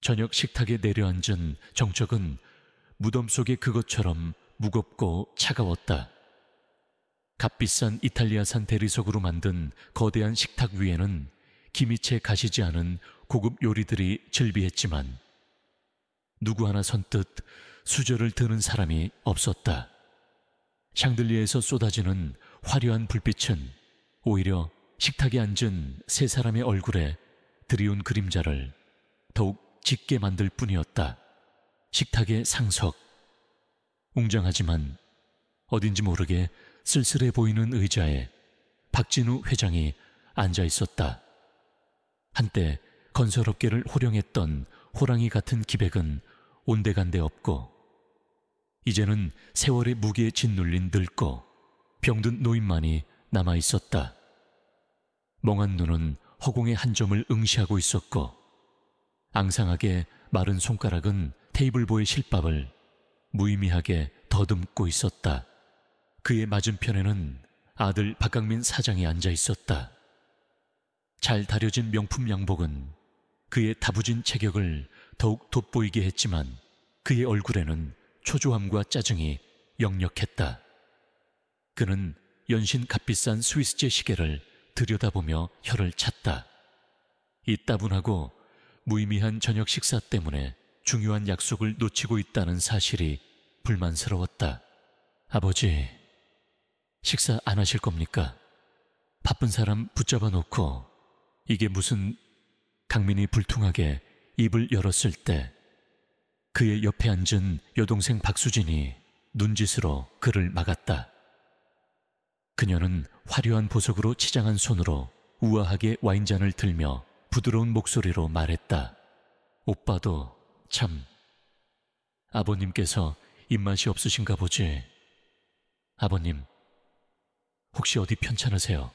저녁 식탁에 내려앉은 정적은 무덤 속의 그것처럼 무겁고 차가웠다. 값비싼 이탈리아산 대리석으로 만든 거대한 식탁 위에는 김이 채 가시지 않은 고급 요리들이 즐비했지만 누구 하나 선뜻 수저를 드는 사람이 없었다. 샹들리에서 쏟아지는 화려한 불빛은 오히려 식탁에 앉은 세 사람의 얼굴에 드리운 그림자를 더욱 짙게 만들 뿐이었다. 식탁의 상석, 웅장하지만 어딘지 모르게 쓸쓸해 보이는 의자에 박진우 회장이 앉아 있었다. 한때 건설업계를 호령했던 호랑이 같은 기백은 온데간데 없고 이제는 세월의 무게에 짓눌린 늙고 병든 노인만이 남아 있었다. 멍한 눈은 허공의 한 점을 응시하고 있었고 앙상하게 마른 손가락은 테이블보의 실밥을 무의미하게 더듬고 있었다. 그의 맞은편에는 아들 박강민 사장이 앉아 있었다. 잘 다려진 명품 양복은 그의 다부진 체격을 더욱 돋보이게 했지만 그의 얼굴에는 초조함과 짜증이 역력했다. 그는 연신 값비싼 스위스제 시계를 들여다보며 혀를 찼다. 이 따분하고 무의미한 저녁 식사 때문에 중요한 약속을 놓치고 있다는 사실이 불만스러웠다. 아버지, 식사 안 하실 겁니까? 바쁜 사람 붙잡아 놓고 이게 무슨... 강민이 불퉁하게 입을 열었을 때 그의 옆에 앉은 여동생 박수진이 눈짓으로 그를 막았다. 그녀는 화려한 보석으로 치장한 손으로 우아하게 와인잔을 들며 부드러운 목소리로 말했다. 오빠도 참... 아버님께서 입맛이 없으신가 보지. 아버님, 혹시 어디 편찮으세요?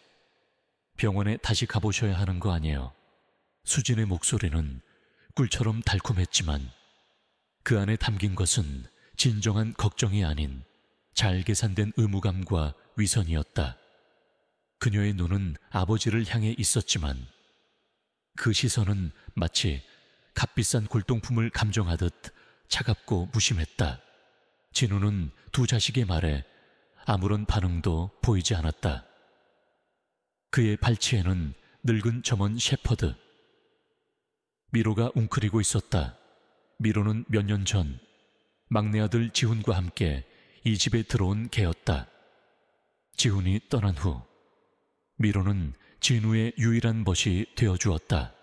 병원에 다시 가보셔야 하는 거 아니에요? 수진의 목소리는 꿀처럼 달콤했지만 그 안에 담긴 것은 진정한 걱정이 아닌 잘 계산된 의무감과 위선이었다. 그녀의 눈은 아버지를 향해 있었지만 그 시선은 마치 값비싼 골동품을 감정하듯 차갑고 무심했다. 진우는 두 자식의 말에 아무런 반응도 보이지 않았다. 그의 발치에는 늙은 점원 셰퍼드 미로가 웅크리고 있었다. 미로는 몇 년 전 막내 아들 지훈과 함께 이 집에 들어온 개였다. 지훈이 떠난 후 미로는 진우의 유일한 벗이 되어주었다.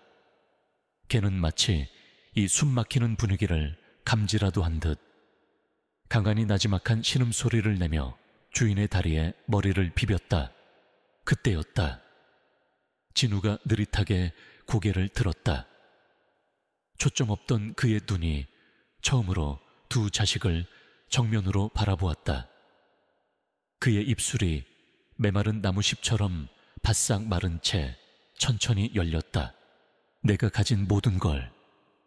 개는 마치 이 숨막히는 분위기를 감지라도 한 듯 간간히 나지막한 신음소리를 내며 주인의 다리에 머리를 비볐다. 그때였다. 진우가 느릿하게 고개를 들었다. 초점 없던 그의 눈이 처음으로 두 자식을 정면으로 바라보았다. 그의 입술이 메마른 나무잎처럼 바싹 마른 채 천천히 열렸다. 내가 가진 모든 걸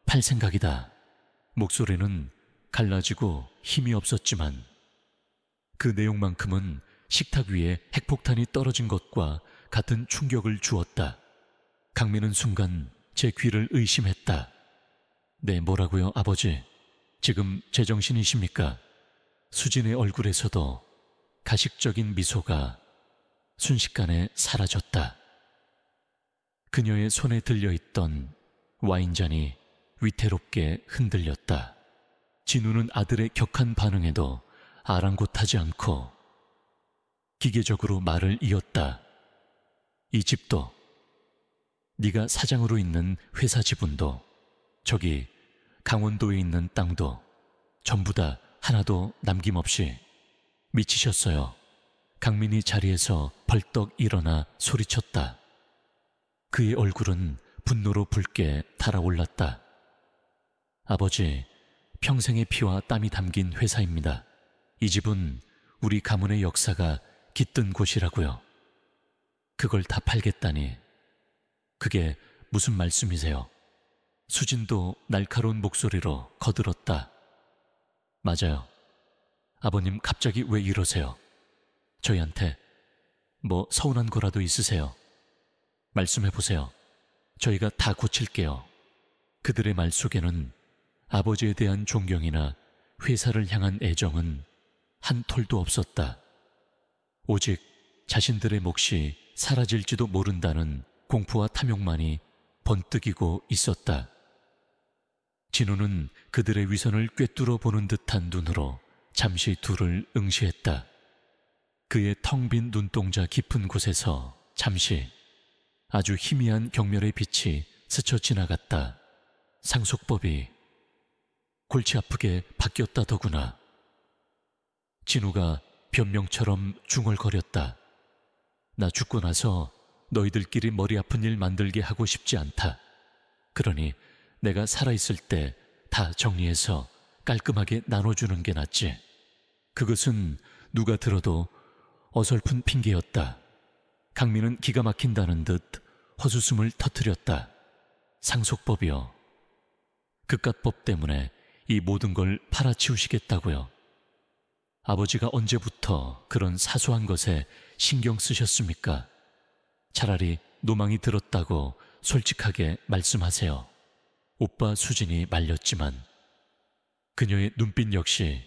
팔 생각이다. 목소리는 갈라지고 힘이 없었지만 그 내용만큼은 식탁 위에 핵폭탄이 떨어진 것과 같은 충격을 주었다. 강민은 순간 제 귀를 의심했다. 네, 뭐라고요, 아버지? 지금 제정신이십니까? 수진의 얼굴에서도 가식적인 미소가 순식간에 사라졌다. 그녀의 손에 들려있던 와인잔이 위태롭게 흔들렸다. 진우는 아들의 격한 반응에도 아랑곳하지 않고 기계적으로 말을 이었다. 이 집도, 네가 사장으로 있는 회사 지분도, 저기 강원도에 있는 땅도 전부 다 하나도 남김없이. 미치셨어요. 강민이 자리에서 벌떡 일어나 소리쳤다. 그의 얼굴은 분노로 붉게 달아올랐다. 아버지, 평생의 피와 땀이 담긴 회사입니다. 이 집은 우리 가문의 역사가 깃든 곳이라고요. 그걸 다 팔겠다니. 그게 무슨 말씀이세요? 수진도 날카로운 목소리로 거들었다. 맞아요. 아버님 갑자기 왜 이러세요? 저희한테 뭐 서운한 거라도 있으세요? 말씀해보세요. 저희가 다 고칠게요. 그들의 말 속에는 아버지에 대한 존경이나 회사를 향한 애정은 한 톨도 없었다. 오직 자신들의 몫이 사라질지도 모른다는 공포와 탐욕만이 번뜩이고 있었다. 진우는 그들의 위선을 꿰뚫어 보는 듯한 눈으로 잠시 둘을 응시했다. 그의 텅 빈 눈동자 깊은 곳에서 잠시 아주 희미한 경멸의 빛이 스쳐 지나갔다. 상속법이 골치 아프게 바뀌었다더구나. 진우가 변명처럼 중얼거렸다. 나 죽고 나서 너희들끼리 머리 아픈 일 만들게 하고 싶지 않다. 그러니 내가 살아있을 때 다 정리해서 깔끔하게 나눠주는 게 낫지. 그것은 누가 들어도 어설픈 핑계였다. 강민은 기가 막힌다는 듯 헛웃음을 터뜨렸다. 상속법이요. 그깟법 때문에 이 모든 걸 팔아치우시겠다고요. 아버지가 언제부터 그런 사소한 것에 신경 쓰셨습니까? 차라리 노망이 들었다고 솔직하게 말씀하세요. 오빠 수진이 말렸지만 그녀의 눈빛 역시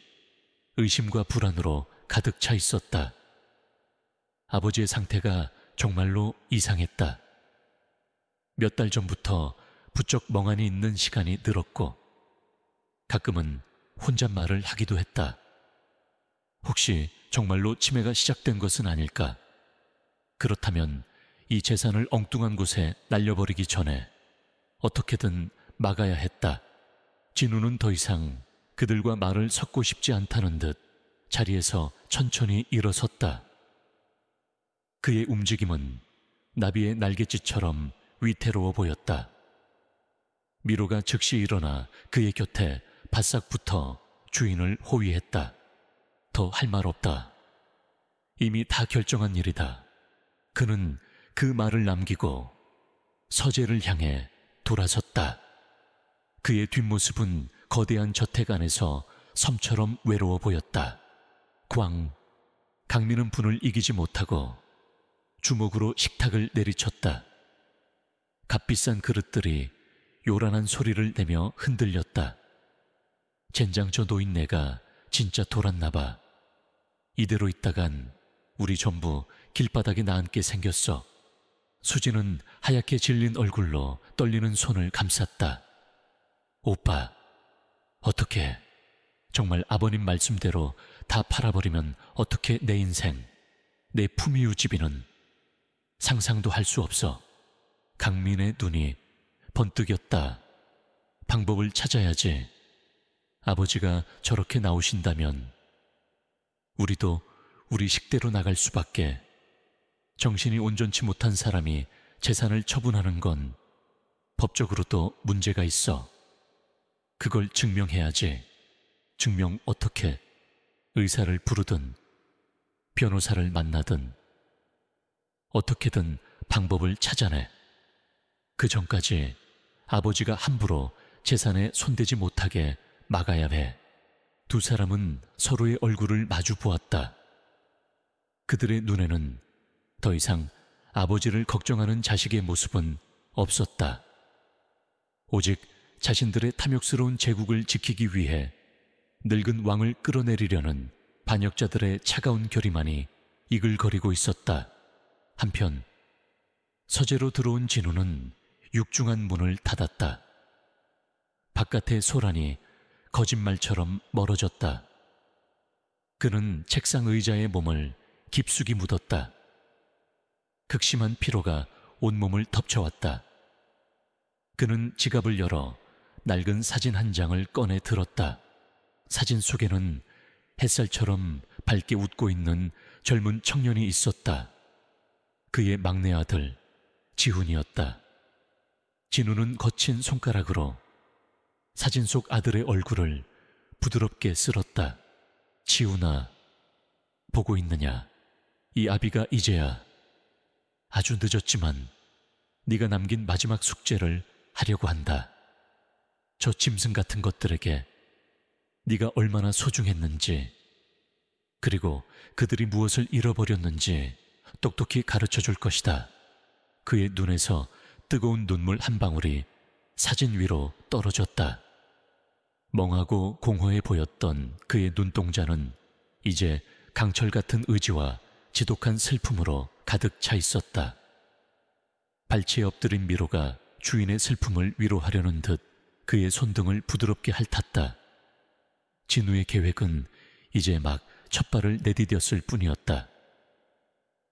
의심과 불안으로 가득 차 있었다. 아버지의 상태가 정말로 이상했다. 몇 달 전부터 부쩍 멍하니 있는 시간이 늘었고 가끔은 혼잣말을 하기도 했다. 혹시 정말로 치매가 시작된 것은 아닐까? 그렇다면 이 재산을 엉뚱한 곳에 날려버리기 전에 어떻게든 막아야 했다. 진우는 더 이상 그들과 말을 섞고 싶지 않다는 듯 자리에서 천천히 일어섰다. 그의 움직임은 나비의 날갯짓처럼 위태로워 보였다. 미로가 즉시 일어나 그의 곁에 바싹 붙어 주인을 호위했다. 더 할 말 없다. 이미 다 결정한 일이다. 그는 그 말을 남기고 서재를 향해 돌아섰다. 그의 뒷모습은 거대한 저택 안에서 섬처럼 외로워 보였다. 강민은 분을 이기지 못하고 주먹으로 식탁을 내리쳤다. 값비싼 그릇들이 요란한 소리를 내며 흔들렸다. 젠장 저 노인네가 진짜 돌았나봐. 이대로 있다간 우리 전부 길바닥에 나앉게 생겼어. 수지는 하얗게 질린 얼굴로 떨리는 손을 감쌌다. 오빠, 어떻게 정말 아버님 말씀대로 다 팔아버리면 어떻게 내 인생, 내 품위유지비는 상상도 할 수 없어. 강민의 눈이 번뜩였다. 방법을 찾아야지. 아버지가 저렇게 나오신다면 우리도 우리 식대로 나갈 수밖에. 정신이 온전치 못한 사람이 재산을 처분하는 건 법적으로도 문제가 있어. 그걸 증명해야지. 증명 어떻게? 의사를 부르든 변호사를 만나든 어떻게든 방법을 찾아내. 그 전까지 아버지가 함부로 재산에 손대지 못하게 막아야 해. 두 사람은 서로의 얼굴을 마주 보았다. 그들의 눈에는 더 이상 아버지를 걱정하는 자식의 모습은 없었다. 오직 자신들의 탐욕스러운 제국을 지키기 위해 늙은 왕을 끌어내리려는 반역자들의 차가운 결의만이 이글거리고 있었다. 한편 서재로 들어온 진우는 육중한 문을 닫았다. 바깥의 소란이 거짓말처럼 멀어졌다. 그는 책상 의자에 몸을 깊숙이 묻었다. 극심한 피로가 온몸을 덮쳐왔다. 그는 지갑을 열어 낡은 사진 한 장을 꺼내 들었다. 사진 속에는 햇살처럼 밝게 웃고 있는 젊은 청년이 있었다. 그의 막내 아들 지훈이었다. 진우는 거친 손가락으로 사진 속 아들의 얼굴을 부드럽게 쓸었다. 지훈아, 보고 있느냐? 이 아비가 이제야 아주 늦었지만 네가 남긴 마지막 숙제를 하려고 한다. 저 짐승 같은 것들에게 네가 얼마나 소중했는지, 그리고 그들이 무엇을 잃어버렸는지 똑똑히 가르쳐 줄 것이다. 그의 눈에서 뜨거운 눈물 한 방울이 사진 위로 떨어졌다. 멍하고 공허해 보였던 그의 눈동자는 이제 강철 같은 의지와 지독한 슬픔으로 가득 차 있었다. 발치에 엎드린 미로가 주인의 슬픔을 위로하려는 듯 그의 손등을 부드럽게 핥았다. 진우의 계획은 이제 막 첫발을 내디뎠을 뿐이었다.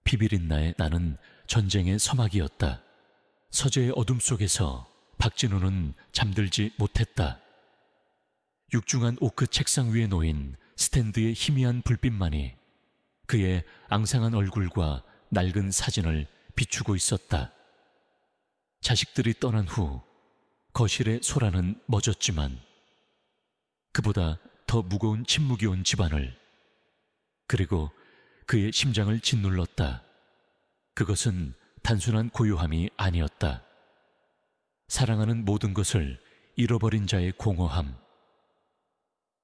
비비린나의 나는 전쟁의 서막이었다. 서재의 어둠 속에서 박진우는 잠들지 못했다. 육중한 오크 책상 위에 놓인 스탠드의 희미한 불빛만이 그의 앙상한 얼굴과 낡은 사진을 비추고 있었다. 자식들이 떠난 후 거실의 소라는 멎었지만 그보다 더 무거운 침묵이 온 집안을, 그리고 그의 심장을 짓눌렀다. 그것은 단순한 고요함이 아니었다. 사랑하는 모든 것을 잃어버린 자의 공허함,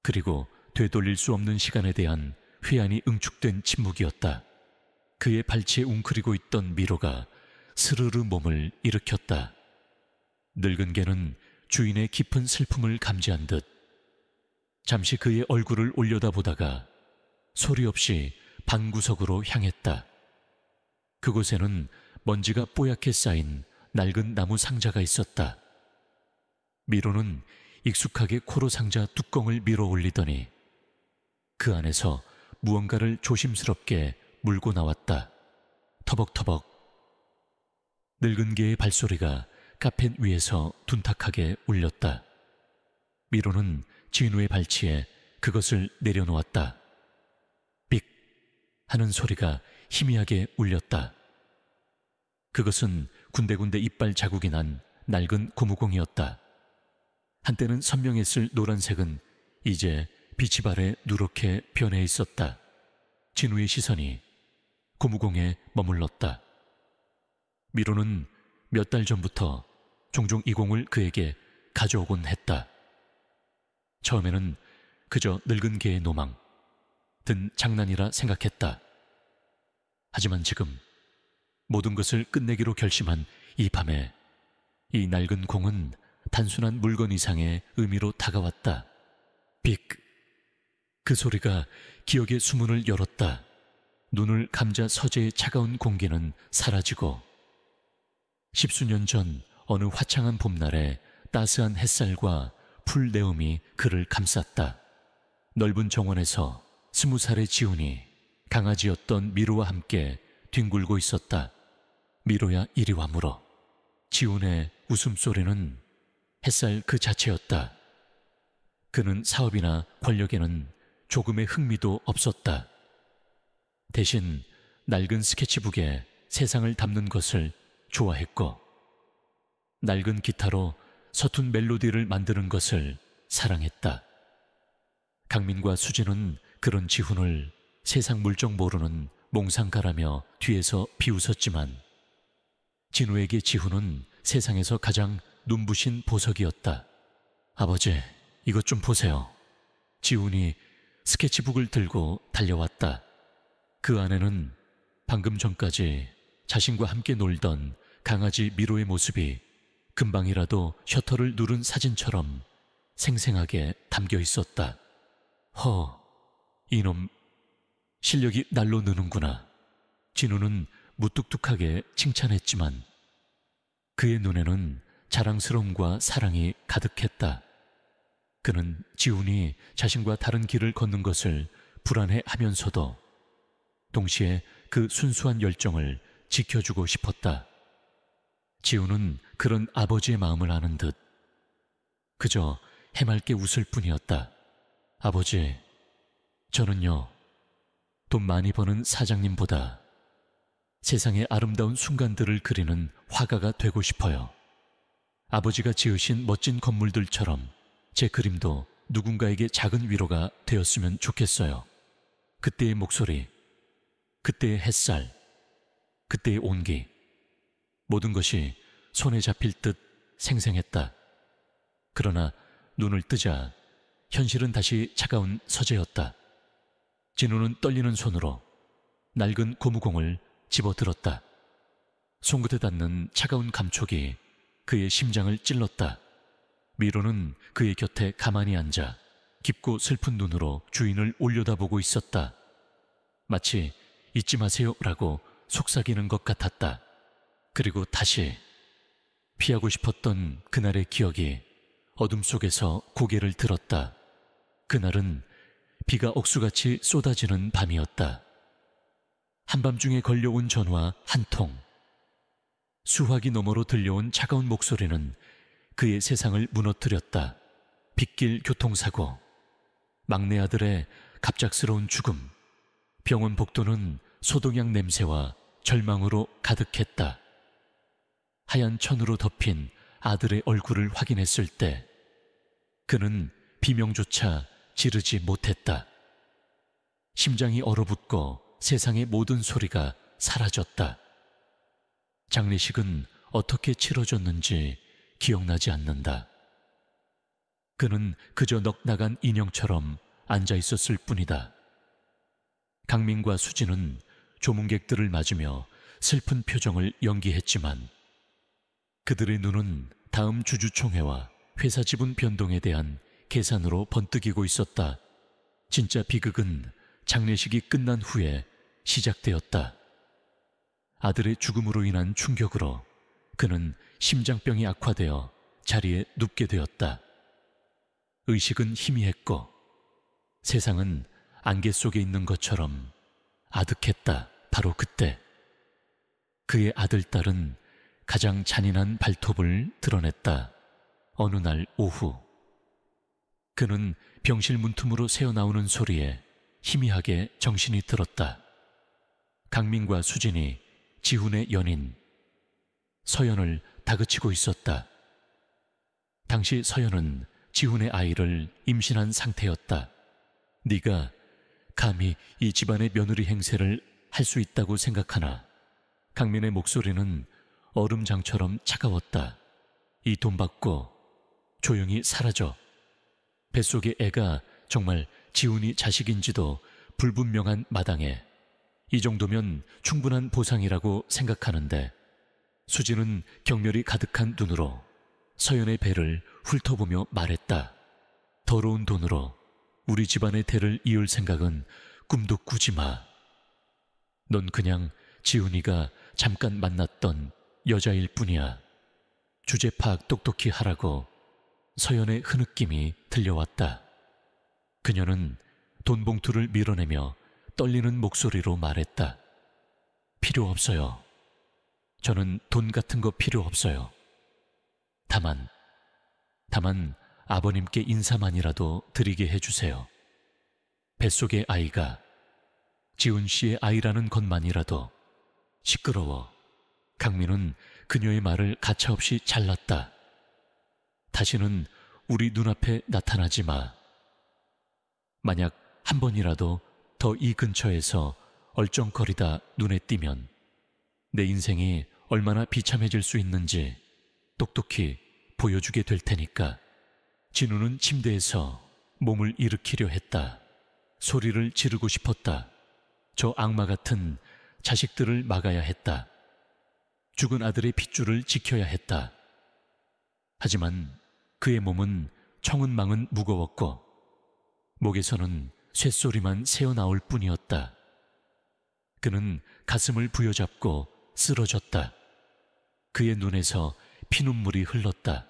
그리고 되돌릴 수 없는 시간에 대한 회한이 응축된 침묵이었다. 그의 발치에 웅크리고 있던 미로가 스르르 몸을 일으켰다. 늙은 개는 주인의 깊은 슬픔을 감지한 듯 잠시 그의 얼굴을 올려다보다가 소리 없이 방구석으로 향했다. 그곳에는 먼지가 뽀얗게 쌓인 낡은 나무 상자가 있었다. 미로는 익숙하게 코로 상자 뚜껑을 밀어 올리더니 그 안에서 무언가를 조심스럽게 물고 나왔다. 터벅터벅. 늙은 개의 발소리가 카펫 위에서 둔탁하게 울렸다. 미로는 진우의 발치에 그것을 내려놓았다. 삑 하는 소리가 희미하게 울렸다. 그것은 군데군데 이빨 자국이 난 낡은 고무공이었다. 한때는 선명했을 노란색은 이제 빛이 발에 누렇게 변해 있었다. 진우의 시선이 고무공에 머물렀다. 미로는 몇 달 전부터 종종 이 공을 그에게 가져오곤 했다. 처음에는 그저 늙은 개의 노망, 든 장난이라 생각했다. 하지만 지금 모든 것을 끝내기로 결심한 이 밤에 이 낡은 공은 단순한 물건 이상의 의미로 다가왔다. 빅! 그 소리가 기억의 수문을 열었다. 눈을 감자 서재의 차가운 공기는 사라지고 십수년 전 어느 화창한 봄날에 따스한 햇살과 풀 내음이 그를 감쌌다. 넓은 정원에서 20살의 지훈이 강아지였던 미로와 함께 뒹굴고 있었다. 미로야 이리 와 물어. 지훈의 웃음소리는 햇살 그 자체였다. 그는 사업이나 권력에는 조금의 흥미도 없었다. 대신 낡은 스케치북에 세상을 담는 것을 좋아했고 낡은 기타로 서툰 멜로디를 만드는 것을 사랑했다. 강민과 수진은 그런 지훈을 세상 물정 모르는 몽상가라며 뒤에서 비웃었지만 진우에게 지훈은 세상에서 가장 눈부신 보석이었다. 아버지, 이것 좀 보세요. 지훈이 스케치북을 들고 달려왔다. 그 안에는 방금 전까지 자신과 함께 놀던 강아지 미로의 모습이 금방이라도 셔터를 누른 사진처럼 생생하게 담겨 있었다. 이놈 실력이 날로 느는구나. 진우는 무뚝뚝하게 칭찬했지만 그의 눈에는 자랑스러움과 사랑이 가득했다. 그는 지훈이 자신과 다른 길을 걷는 것을 불안해하면서도 동시에 그 순수한 열정을 지켜주고 싶었다. 지훈은 그런 아버지의 마음을 아는 듯 그저 해맑게 웃을 뿐이었다. 아버지, 저는요, 돈 많이 버는 사장님보다 세상의 아름다운 순간들을 그리는 화가가 되고 싶어요. 아버지가 지으신 멋진 건물들처럼 제 그림도 누군가에게 작은 위로가 되었으면 좋겠어요. 그때의 목소리, 그때의 햇살, 그때의 온기, 모든 것이 손에 잡힐 듯 생생했다. 그러나 눈을 뜨자 현실은 다시 차가운 서재였다. 진우는 떨리는 손으로 낡은 고무공을 집어들었다. 손끝에 닿는 차가운 감촉이 그의 심장을 찔렀다. 미로는 그의 곁에 가만히 앉아 깊고 슬픈 눈으로 주인을 올려다보고 있었다. 마치 잊지 마세요라고 속삭이는 것 같았다. 그리고 다시 피하고 싶었던 그날의 기억이 어둠 속에서 고개를 들었다. 그날은 비가 억수같이 쏟아지는 밤이었다. 한밤중에 걸려온 전화 한 통. 수화기 너머로 들려온 차가운 목소리는 그의 세상을 무너뜨렸다. 빗길 교통사고, 막내 아들의 갑작스러운 죽음, 병원 복도는 소독약 냄새와 절망으로 가득했다. 하얀 천으로 덮인 아들의 얼굴을 확인했을 때 그는 비명조차 지르지 못했다. 심장이 얼어붙고 세상의 모든 소리가 사라졌다. 장례식은 어떻게 치러졌는지 기억나지 않는다. 그는 그저 넋나간 인형처럼 앉아 있었을 뿐이다. 강민과 수진은 조문객들을 맞으며 슬픈 표정을 연기했지만 그들의 눈은 다음 주주총회와 회사 지분 변동에 대한 계산으로 번뜩이고 있었다. 진짜 비극은 장례식이 끝난 후에 시작되었다. 아들의 죽음으로 인한 충격으로 그는 심장병이 악화되어 자리에 눕게 되었다. 의식은 희미했고 세상은 안개 속에 있는 것처럼 아득했다. 바로 그때 그의 아들딸은 가장 잔인한 발톱을 드러냈다. 어느 날 오후 그는 병실 문틈으로 새어나오는 소리에 희미하게 정신이 들었다. 강민과 수진이 지훈의 연인 서연을 다그치고 있었다. 당시 서연은 지훈의 아이를 임신한 상태였다. 네가 감히 이 집안의 며느리 행세를 할 수 있다고 생각하나? 강민의 목소리는 얼음장처럼 차가웠다. 이 돈 받고 조용히 사라져. 뱃속의 애가 정말 지훈이 자식인지도 불분명한 마당에 이 정도면 충분한 보상이라고 생각하는데 수진은 경멸이 가득한 눈으로 서연의 배를 훑어보며 말했다. 더러운 돈으로 우리 집안의 대를 이을 생각은 꿈도 꾸지 마. 넌 그냥 지훈이가 잠깐 만났던 여자일 뿐이야. 주제 파악 똑똑히 하라고 서연의 흐느낌이 들려왔다. 그녀는 돈 봉투를 밀어내며 떨리는 목소리로 말했다. 필요 없어요. 저는 돈 같은 거 필요 없어요. 다만 아버님께 인사만이라도 드리게 해주세요. 뱃속의 아이가 지훈 씨의 아이라는 것만이라도. 시끄러워. 강민은 그녀의 말을 가차없이 잘랐다. 다시는 우리 눈앞에 나타나지 마. 만약 한 번이라도 더 이 근처에서 얼쩡거리다 눈에 띄면 내 인생이 얼마나 비참해질 수 있는지 똑똑히 보여주게 될 테니까. 진우는 침대에서 몸을 일으키려 했다. 소리를 지르고 싶었다. 저 악마 같은 자식들을 막아야 했다. 죽은 아들의 핏줄을 지켜야 했다. 하지만 그의 몸은 청은망은 무거웠고 목에서는 쇳소리만 새어나올 뿐이었다. 그는 가슴을 부여잡고 쓰러졌다. 그의 눈에서 피눈물이 흘렀다.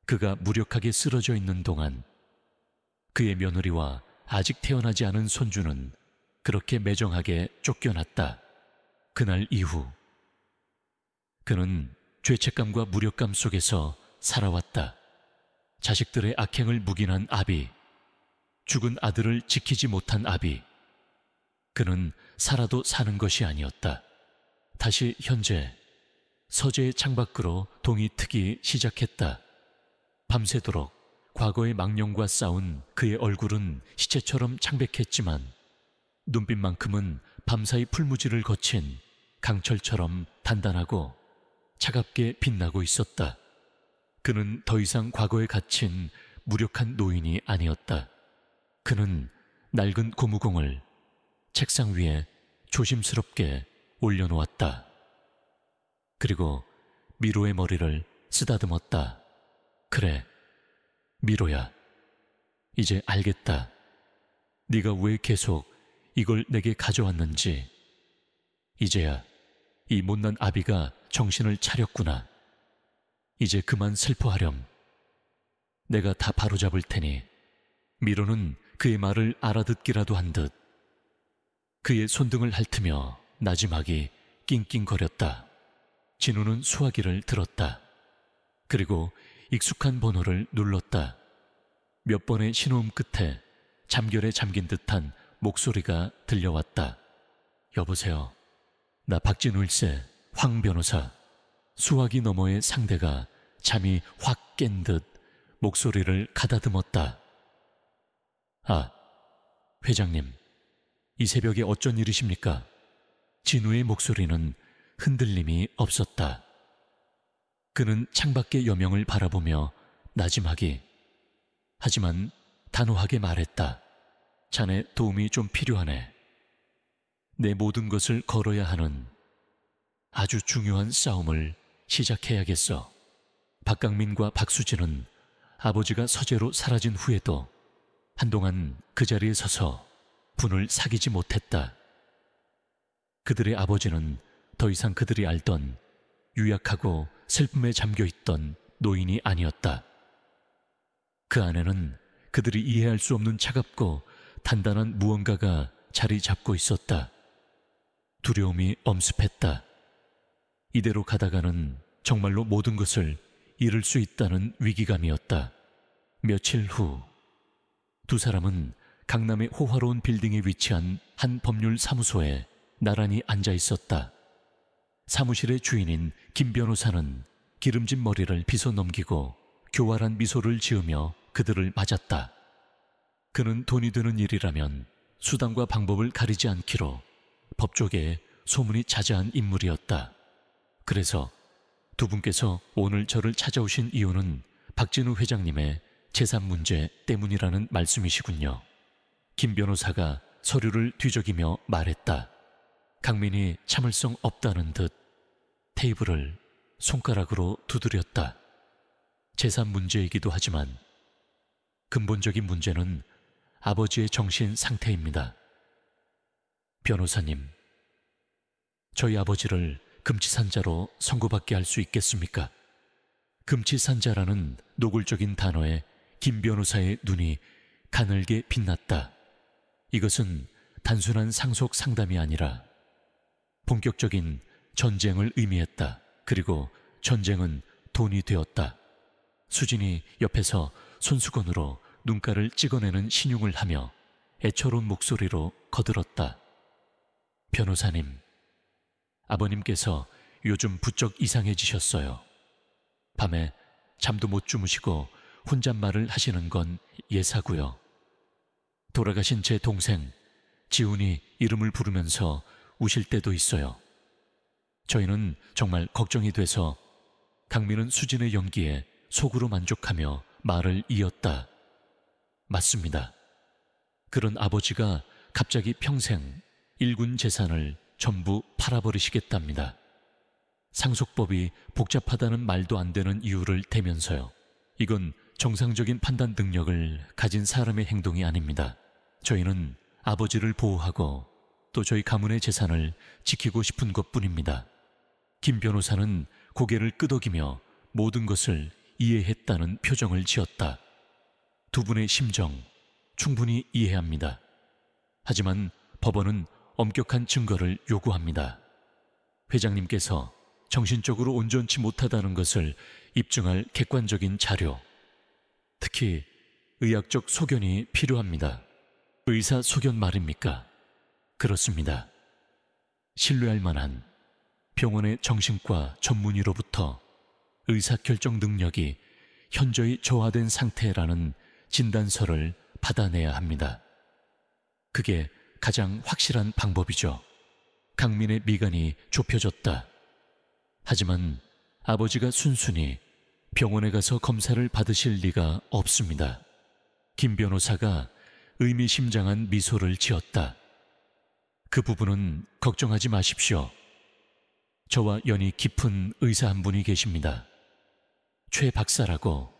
그가 무력하게 쓰러져 있는 동안 그의 며느리와 아직 태어나지 않은 손주는 그렇게 매정하게 쫓겨났다. 그날 이후 그는 죄책감과 무력감 속에서 살아왔다. 자식들의 악행을 묵인한 아비, 죽은 아들을 지키지 못한 아비. 그는 살아도 사는 것이 아니었다. 다시 현재 서재의 창밖으로 동이 트기 시작했다. 밤새도록 과거의 망령과 싸운 그의 얼굴은 시체처럼 창백했지만 눈빛만큼은 밤사이 풀무지를 거친 강철처럼 단단하고 차갑게 빛나고 있었다. 그는 더 이상 과거에 갇힌 무력한 노인이 아니었다. 그는 낡은 고무공을 책상 위에 조심스럽게 올려놓았다. 그리고 미로의 머리를 쓰다듬었다. 그래, 미로야. 이제 알겠다. 네가 왜 계속 이걸 내게 가져왔는지. 이제야 이 못난 아비가 정신을 차렸구나. 이제 그만 슬퍼하렴. 내가 다 바로잡을 테니. 미로는 그의 말을 알아듣기라도 한 듯 그의 손등을 핥으며 나지막이 낑낑거렸다. 진우는 수화기를 들었다. 그리고 익숙한 번호를 눌렀다. 몇 번의 신호음 끝에 잠결에 잠긴 듯한 목소리가 들려왔다. 여보세요. 나 박진우일세. 황 변호사. 수화기 너머의 상대가 잠이 확 깬 듯 목소리를 가다듬었다. 아, 회장님. 이 새벽에 어쩐 일이십니까? 진우의 목소리는 흔들림이 없었다. 그는 창밖의 여명을 바라보며 나지막이 하지만 단호하게 말했다. 자네 도움이 좀 필요하네. 내 모든 것을 걸어야 하는 아주 중요한 싸움을 시작해야겠어. 박강민과 박수진은 아버지가 서재로 사라진 후에도 한동안 그 자리에 서서 분을 사귀지 못했다. 그들의 아버지는 더 이상 그들이 알던 유약하고 슬픔에 잠겨있던 노인이 아니었다. 그 안에는 그들이 이해할 수 없는 차갑고 단단한 무언가가 자리 잡고 있었다. 두려움이 엄습했다. 이대로 가다가는 정말로 모든 것을 잃을 수 있다는 위기감이었다. 며칠 후 두 사람은 강남의 호화로운 빌딩에 위치한 한 법률 사무소에 나란히 앉아 있었다. 사무실의 주인인 김 변호사는 기름진 머리를 빗어 넘기고 교활한 미소를 지으며 그들을 맞았다. 그는 돈이 되는 일이라면 수단과 방법을 가리지 않기로 법조계에 소문이 자자한 인물이었다. 그래서 두 분께서 오늘 저를 찾아오신 이유는 박진우 회장님의 재산 문제 때문이라는 말씀이시군요. 김 변호사가 서류를 뒤적이며 말했다. 강민이 참을성 없다는 듯 테이블을 손가락으로 두드렸다. 재산 문제이기도 하지만 근본적인 문제는 아버지의 정신 상태입니다. 변호사님, 저희 아버지를 금치산자로 선고받게 할 수 있겠습니까? 금치산자라는 노골적인 단어에 김 변호사의 눈이 가늘게 빛났다. 이것은 단순한 상속 상담이 아니라 본격적인 전쟁을 의미했다. 그리고 전쟁은 돈이 되었다. 수진이 옆에서 손수건으로 눈가를 찍어내는 신용을 하며 애처로운 목소리로 거들었다. 변호사님, 아버님께서 요즘 부쩍 이상해지셨어요. 밤에 잠도 못 주무시고 혼잣말을 하시는 건 예사고요. 돌아가신 제 동생 지훈이 이름을 부르면서 우실 때도 있어요. 저희는 정말 걱정이 돼서 강민은 수진의 연기에 속으로 만족하며 말을 이었다. 맞습니다. 그런 아버지가 갑자기 평생 일군 재산을 전부 팔아버리시겠답니다. 상속법이 복잡하다는 말도 안 되는 이유를 대면서요. 이건 정상적인 판단 능력을 가진 사람의 행동이 아닙니다. 저희는 아버지를 보호하고 또 저희 가문의 재산을 지키고 싶은 것뿐입니다. 김 변호사는 고개를 끄덕이며 모든 것을 이해했다는 표정을 지었다. 두 분의 심정 충분히 이해합니다. 하지만 법원은 엄격한 증거를 요구합니다. 회장님께서 정신적으로 온전치 못하다는 것을 입증할 객관적인 자료, 특히 의학적 소견이 필요합니다. 의사 소견 말입니까? 그렇습니다. 신뢰할 만한 병원의 정신과 전문의로부터 의사결정 능력이 현저히 저하된 상태라는 진단서를 받아내야 합니다. 그게 가장 확실한 방법이죠. 강민의 미간이 좁혀졌다. 하지만 아버지가 순순히 병원에 가서 검사를 받으실 리가 없습니다. 김 변호사가 의미심장한 미소를 지었다. 그 부분은 걱정하지 마십시오. 저와 연이 깊은 의사 한 분이 계십니다. 최 박사라고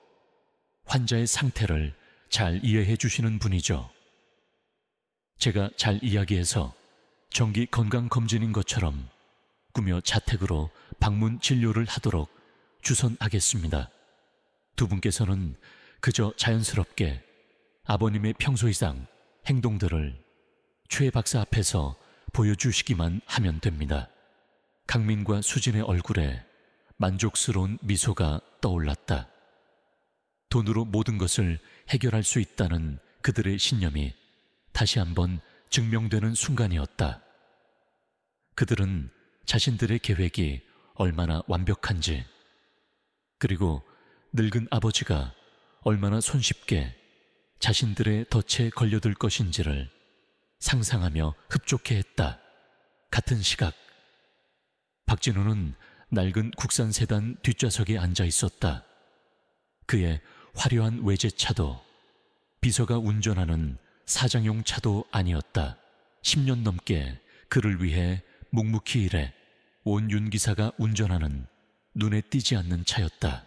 환자의 상태를 잘 이해해 주시는 분이죠. 제가 잘 이야기해서 정기 건강검진인 것처럼 꾸며 자택으로 방문 진료를 하도록 주선하겠습니다. 두 분께서는 그저 자연스럽게 아버님의 평소 이상 행동들을 최 박사 앞에서 보여주시기만 하면 됩니다. 강민과 수진의 얼굴에 만족스러운 미소가 떠올랐다. 돈으로 모든 것을 해결할 수 있다는 그들의 신념이 다시 한번 증명되는 순간이었다. 그들은 자신들의 계획이 얼마나 완벽한지, 그리고 늙은 아버지가 얼마나 손쉽게 자신들의 덫에 걸려들 것인지를 상상하며 흡족해했다. 같은 시각, 박진우는 낡은 국산 세단 뒷좌석에 앉아 있었다. 그의 화려한 외제차도 비서가 운전하는 사장용 차도 아니었다. 10년 넘게 그를 위해 묵묵히 일해 온 윤 기사가 운전하는 눈에 띄지 않는 차였다.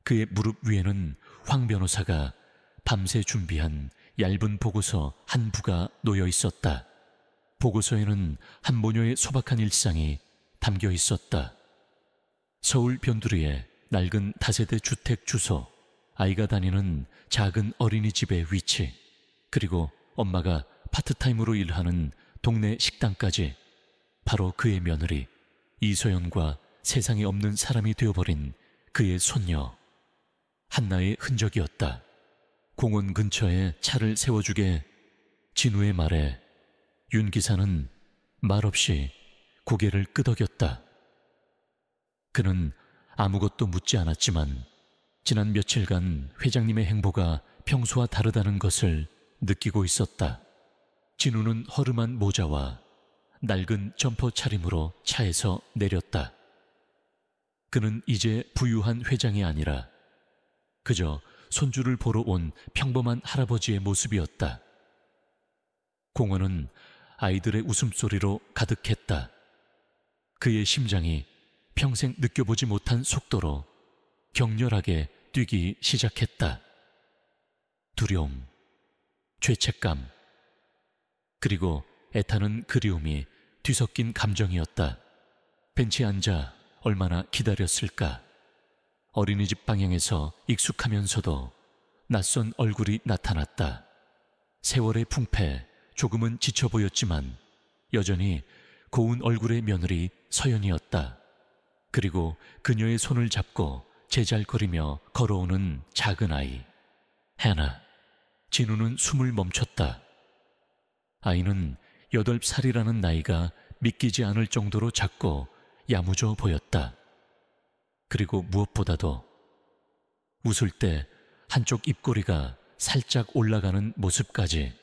그의 무릎 위에는 황 변호사가 밤새 준비한 얇은 보고서 한 부가 놓여 있었다. 보고서에는 한 모녀의 소박한 일상이 담겨 있었다. 서울 변두리의 낡은 다세대 주택 주소, 아이가 다니는 작은 어린이집의 위치, 그리고 엄마가 파트타임으로 일하는 동네 식당까지 바로 그의 며느리 이소연과 세상에 없는 사람이 되어버린 그의 손녀 한나의 흔적이었다. 공원 근처에 차를 세워주게 진우의 말에 윤 기사는 말없이 고개를 끄덕였다. 그는 아무것도 묻지 않았지만 지난 며칠간 회장님의 행보가 평소와 다르다는 것을 느끼고 있었다. 진우는 허름한 모자와 낡은 점퍼 차림으로 차에서 내렸다. 그는 이제 부유한 회장이 아니라 그저 손주를 보러 온 평범한 할아버지의 모습이었다. 공원은 아이들의 웃음소리로 가득했다. 그의 심장이 평생 느껴보지 못한 속도로 격렬하게 뛰기 시작했다. 두려움, 죄책감, 그리고 애타는 그리움이 뒤섞인 감정이었다. 벤치에 앉아 얼마나 기다렸을까. 어린이집 방향에서 익숙하면서도 낯선 얼굴이 나타났다. 세월의 풍패, 조금은 지쳐 보였지만 여전히 고운 얼굴의 며느리 서연이었다. 그리고 그녀의 손을 잡고 제잘거리며 걸어오는 작은 아이 해나. 진우는 숨을 멈췄다. 아이는 8살이라는 나이가 믿기지 않을 정도로 작고 야무져 보였다. 그리고 무엇보다도 웃을 때 한쪽 입꼬리가 살짝 올라가는 모습까지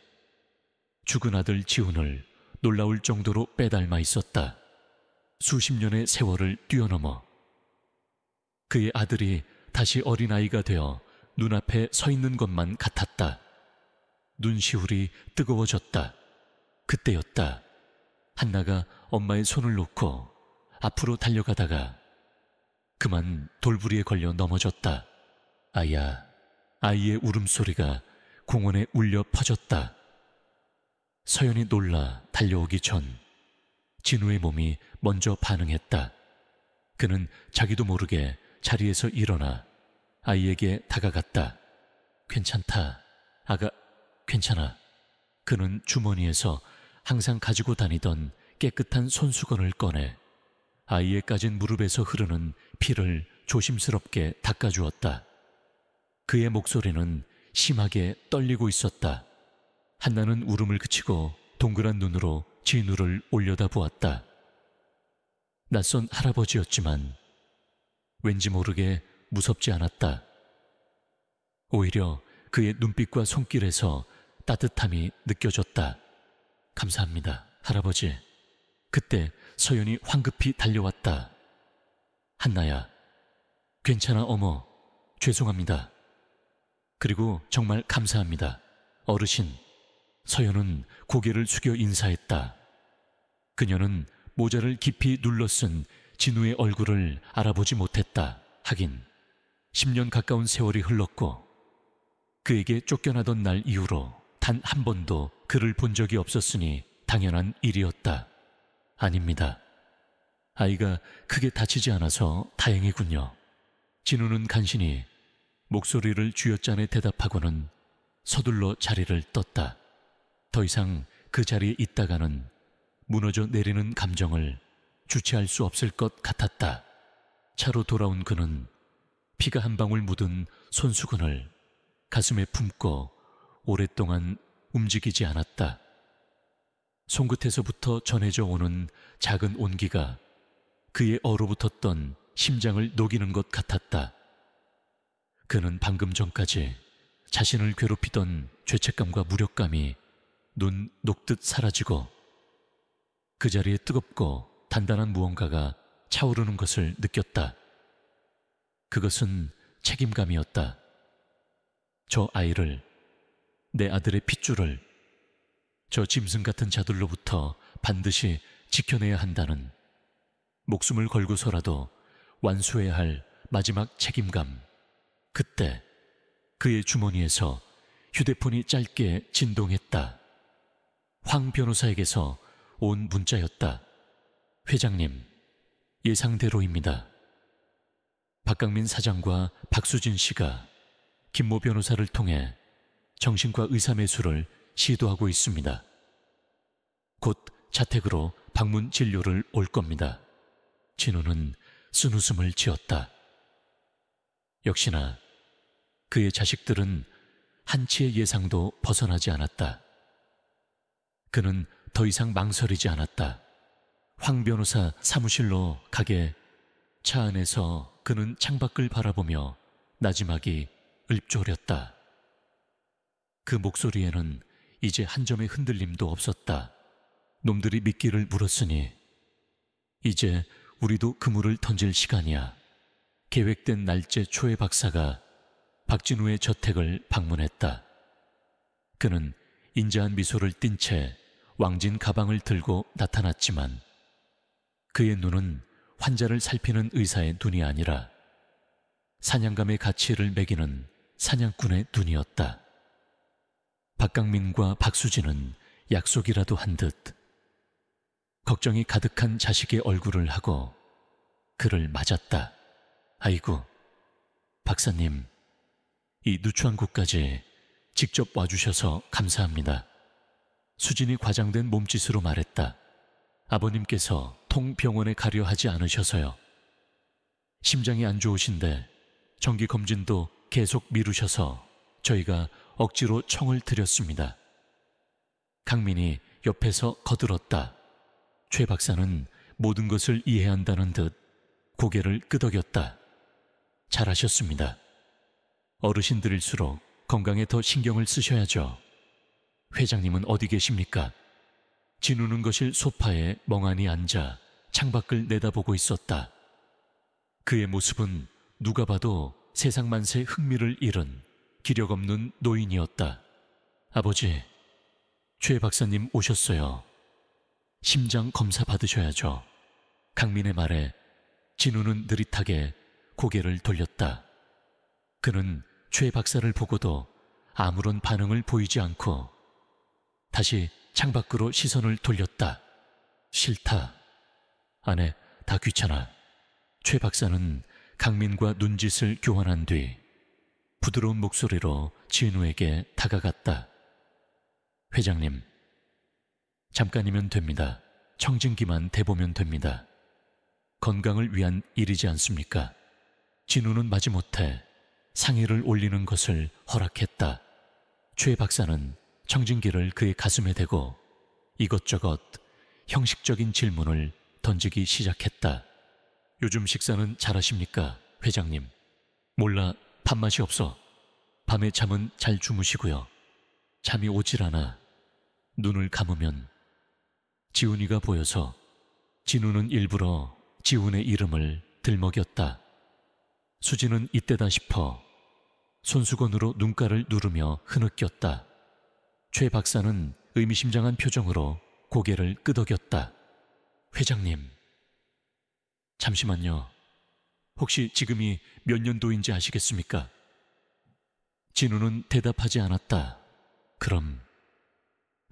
죽은 아들 지훈을 놀라울 정도로 빼닮아 있었다. 수십 년의 세월을 뛰어넘어 그의 아들이 다시 어린아이가 되어 눈앞에 서 있는 것만 같았다. 눈시울이 뜨거워졌다. 그때였다. 한나가 엄마의 손을 놓고 앞으로 달려가다가 그만 돌부리에 걸려 넘어졌다. 아야, 아이의 울음소리가 공원에 울려 퍼졌다. 서연이 놀라 달려오기 전 진우의 몸이 먼저 반응했다. 그는 자기도 모르게 자리에서 일어나 아이에게 다가갔다. 괜찮다. 아가, 괜찮아. 그는 주머니에서 항상 가지고 다니던 깨끗한 손수건을 꺼내 아이의 까진 무릎에서 흐르는 피를 조심스럽게 닦아주었다. 그의 목소리는 심하게 떨리고 있었다. 한나는 울음을 그치고 동그란 눈으로 진우를 올려다보았다. 낯선 할아버지였지만 왠지 모르게 무섭지 않았다. 오히려 그의 눈빛과 손길에서 따뜻함이 느껴졌다. 감사합니다, 할아버지. 그때 서연이 황급히 달려왔다. 한나야, 괜찮아 어머, 죄송합니다. 그리고 정말 감사합니다, 어르신. 서연은 고개를 숙여 인사했다. 그녀는 모자를 깊이 눌러 쓴 진우의 얼굴을 알아보지 못했다. 하긴 10년 가까운 세월이 흘렀고 그에게 쫓겨나던 날 이후로 단 한 번도 그를 본 적이 없었으니 당연한 일이었다. 아닙니다. 아이가 크게 다치지 않아서 다행이군요. 진우는 간신히 목소리를 쥐어짜내 대답하고는 서둘러 자리를 떴다. 더 이상 그 자리에 있다가는 무너져 내리는 감정을 주체할 수 없을 것 같았다. 차로 돌아온 그는 피가 한 방울 묻은 손수건을 가슴에 품고 오랫동안 움직이지 않았다. 손끝에서부터 전해져 오는 작은 온기가 그의 얼어붙었던 심장을 녹이는 것 같았다. 그는 방금 전까지 자신을 괴롭히던 죄책감과 무력감이 눈 녹듯 사라지고 그 자리에 뜨겁고 단단한 무언가가 차오르는 것을 느꼈다. 그것은 책임감이었다. 저 아이를, 내 아들의 핏줄을 저 짐승 같은 자들로부터 반드시 지켜내야 한다는, 목숨을 걸고서라도 완수해야 할 마지막 책임감. 그때 그의 주머니에서 휴대폰이 짧게 진동했다. 황 변호사에게서 온 문자였다. 회장님, 예상대로입니다. 박강민 사장과 박수진 씨가 김모 변호사를 통해 정신과 의사 매수를 시도하고 있습니다. 곧 자택으로 방문 진료를 올 겁니다. 진우는 쓴웃음을 지었다. 역시나 그의 자식들은 한치의 예상도 벗어나지 않았다. 그는 더 이상 망설이지 않았다. 황 변호사 사무실로 가게 차 안에서 그는 창밖을 바라보며 나지막이 읊조렸다. 그 목소리에는 이제 한 점의 흔들림도 없었다. 놈들이 미끼를 물었으니 이제 우리도 그물을 던질 시간이야. 계획된 날짜 초에 박사가 박진우의 저택을 방문했다. 그는 인자한 미소를 띤 채 왕진 가방을 들고 나타났지만 그의 눈은 환자를 살피는 의사의 눈이 아니라 사냥감의 가치를 매기는 사냥꾼의 눈이었다. 박강민과 박수진은 약속이라도 한 듯 걱정이 가득한 자식의 얼굴을 하고 그를 맞았다. 아이고, 박사님, 이 누추한 곳까지 직접 와주셔서 감사합니다. 수진이 과장된 몸짓으로 말했다. 아버님께서 통병원에 가려 하지 않으셔서요. 심장이 안 좋으신데 정기검진도 계속 미루셔서 저희가 억지로 청을 드렸습니다. 강민이 옆에서 거들었다. 최 박사는 모든 것을 이해한다는 듯 고개를 끄덕였다. 잘하셨습니다. 어르신들일수록 건강에 더 신경을 쓰셔야죠. 회장님은 어디 계십니까? 진우는 거실 소파에 멍하니 앉아 창밖을 내다보고 있었다. 그의 모습은 누가 봐도 세상 만세 흥미를 잃은 기력 없는 노인이었다. 아버지, 최 박사님 오셨어요. 심장 검사 받으셔야죠. 강민의 말에 진우는 느릿하게 고개를 돌렸다. 그는 최 박사를 보고도 아무런 반응을 보이지 않고 다시 창밖으로 시선을 돌렸다. 싫다. 아내, 다 귀찮아. 최 박사는 강민과 눈짓을 교환한 뒤 부드러운 목소리로 진우에게 다가갔다. 회장님, 잠깐이면 됩니다. 청진기만 대보면 됩니다. 건강을 위한 일이지 않습니까? 진우는 마지못해 상의를 올리는 것을 허락했다. 최 박사는 청진기를 그의 가슴에 대고 이것저것 형식적인 질문을 던지기 시작했다. 요즘 식사는 잘하십니까, 회장님? 몰라, 밥맛이 없어. 밤에 잠은 잘 주무시고요. 잠이 오질 않아. 눈을 감으면 지훈이가 보여서. 진우는 일부러 지훈의 이름을 들먹였다. 수지는 이때다 싶어 손수건으로 눈가를 누르며 흐느꼈다. 최 박사는 의미심장한 표정으로 고개를 끄덕였다. 회장님, 잠시만요. 혹시 지금이 몇 년도인지 아시겠습니까? 진우는 대답하지 않았다. 그럼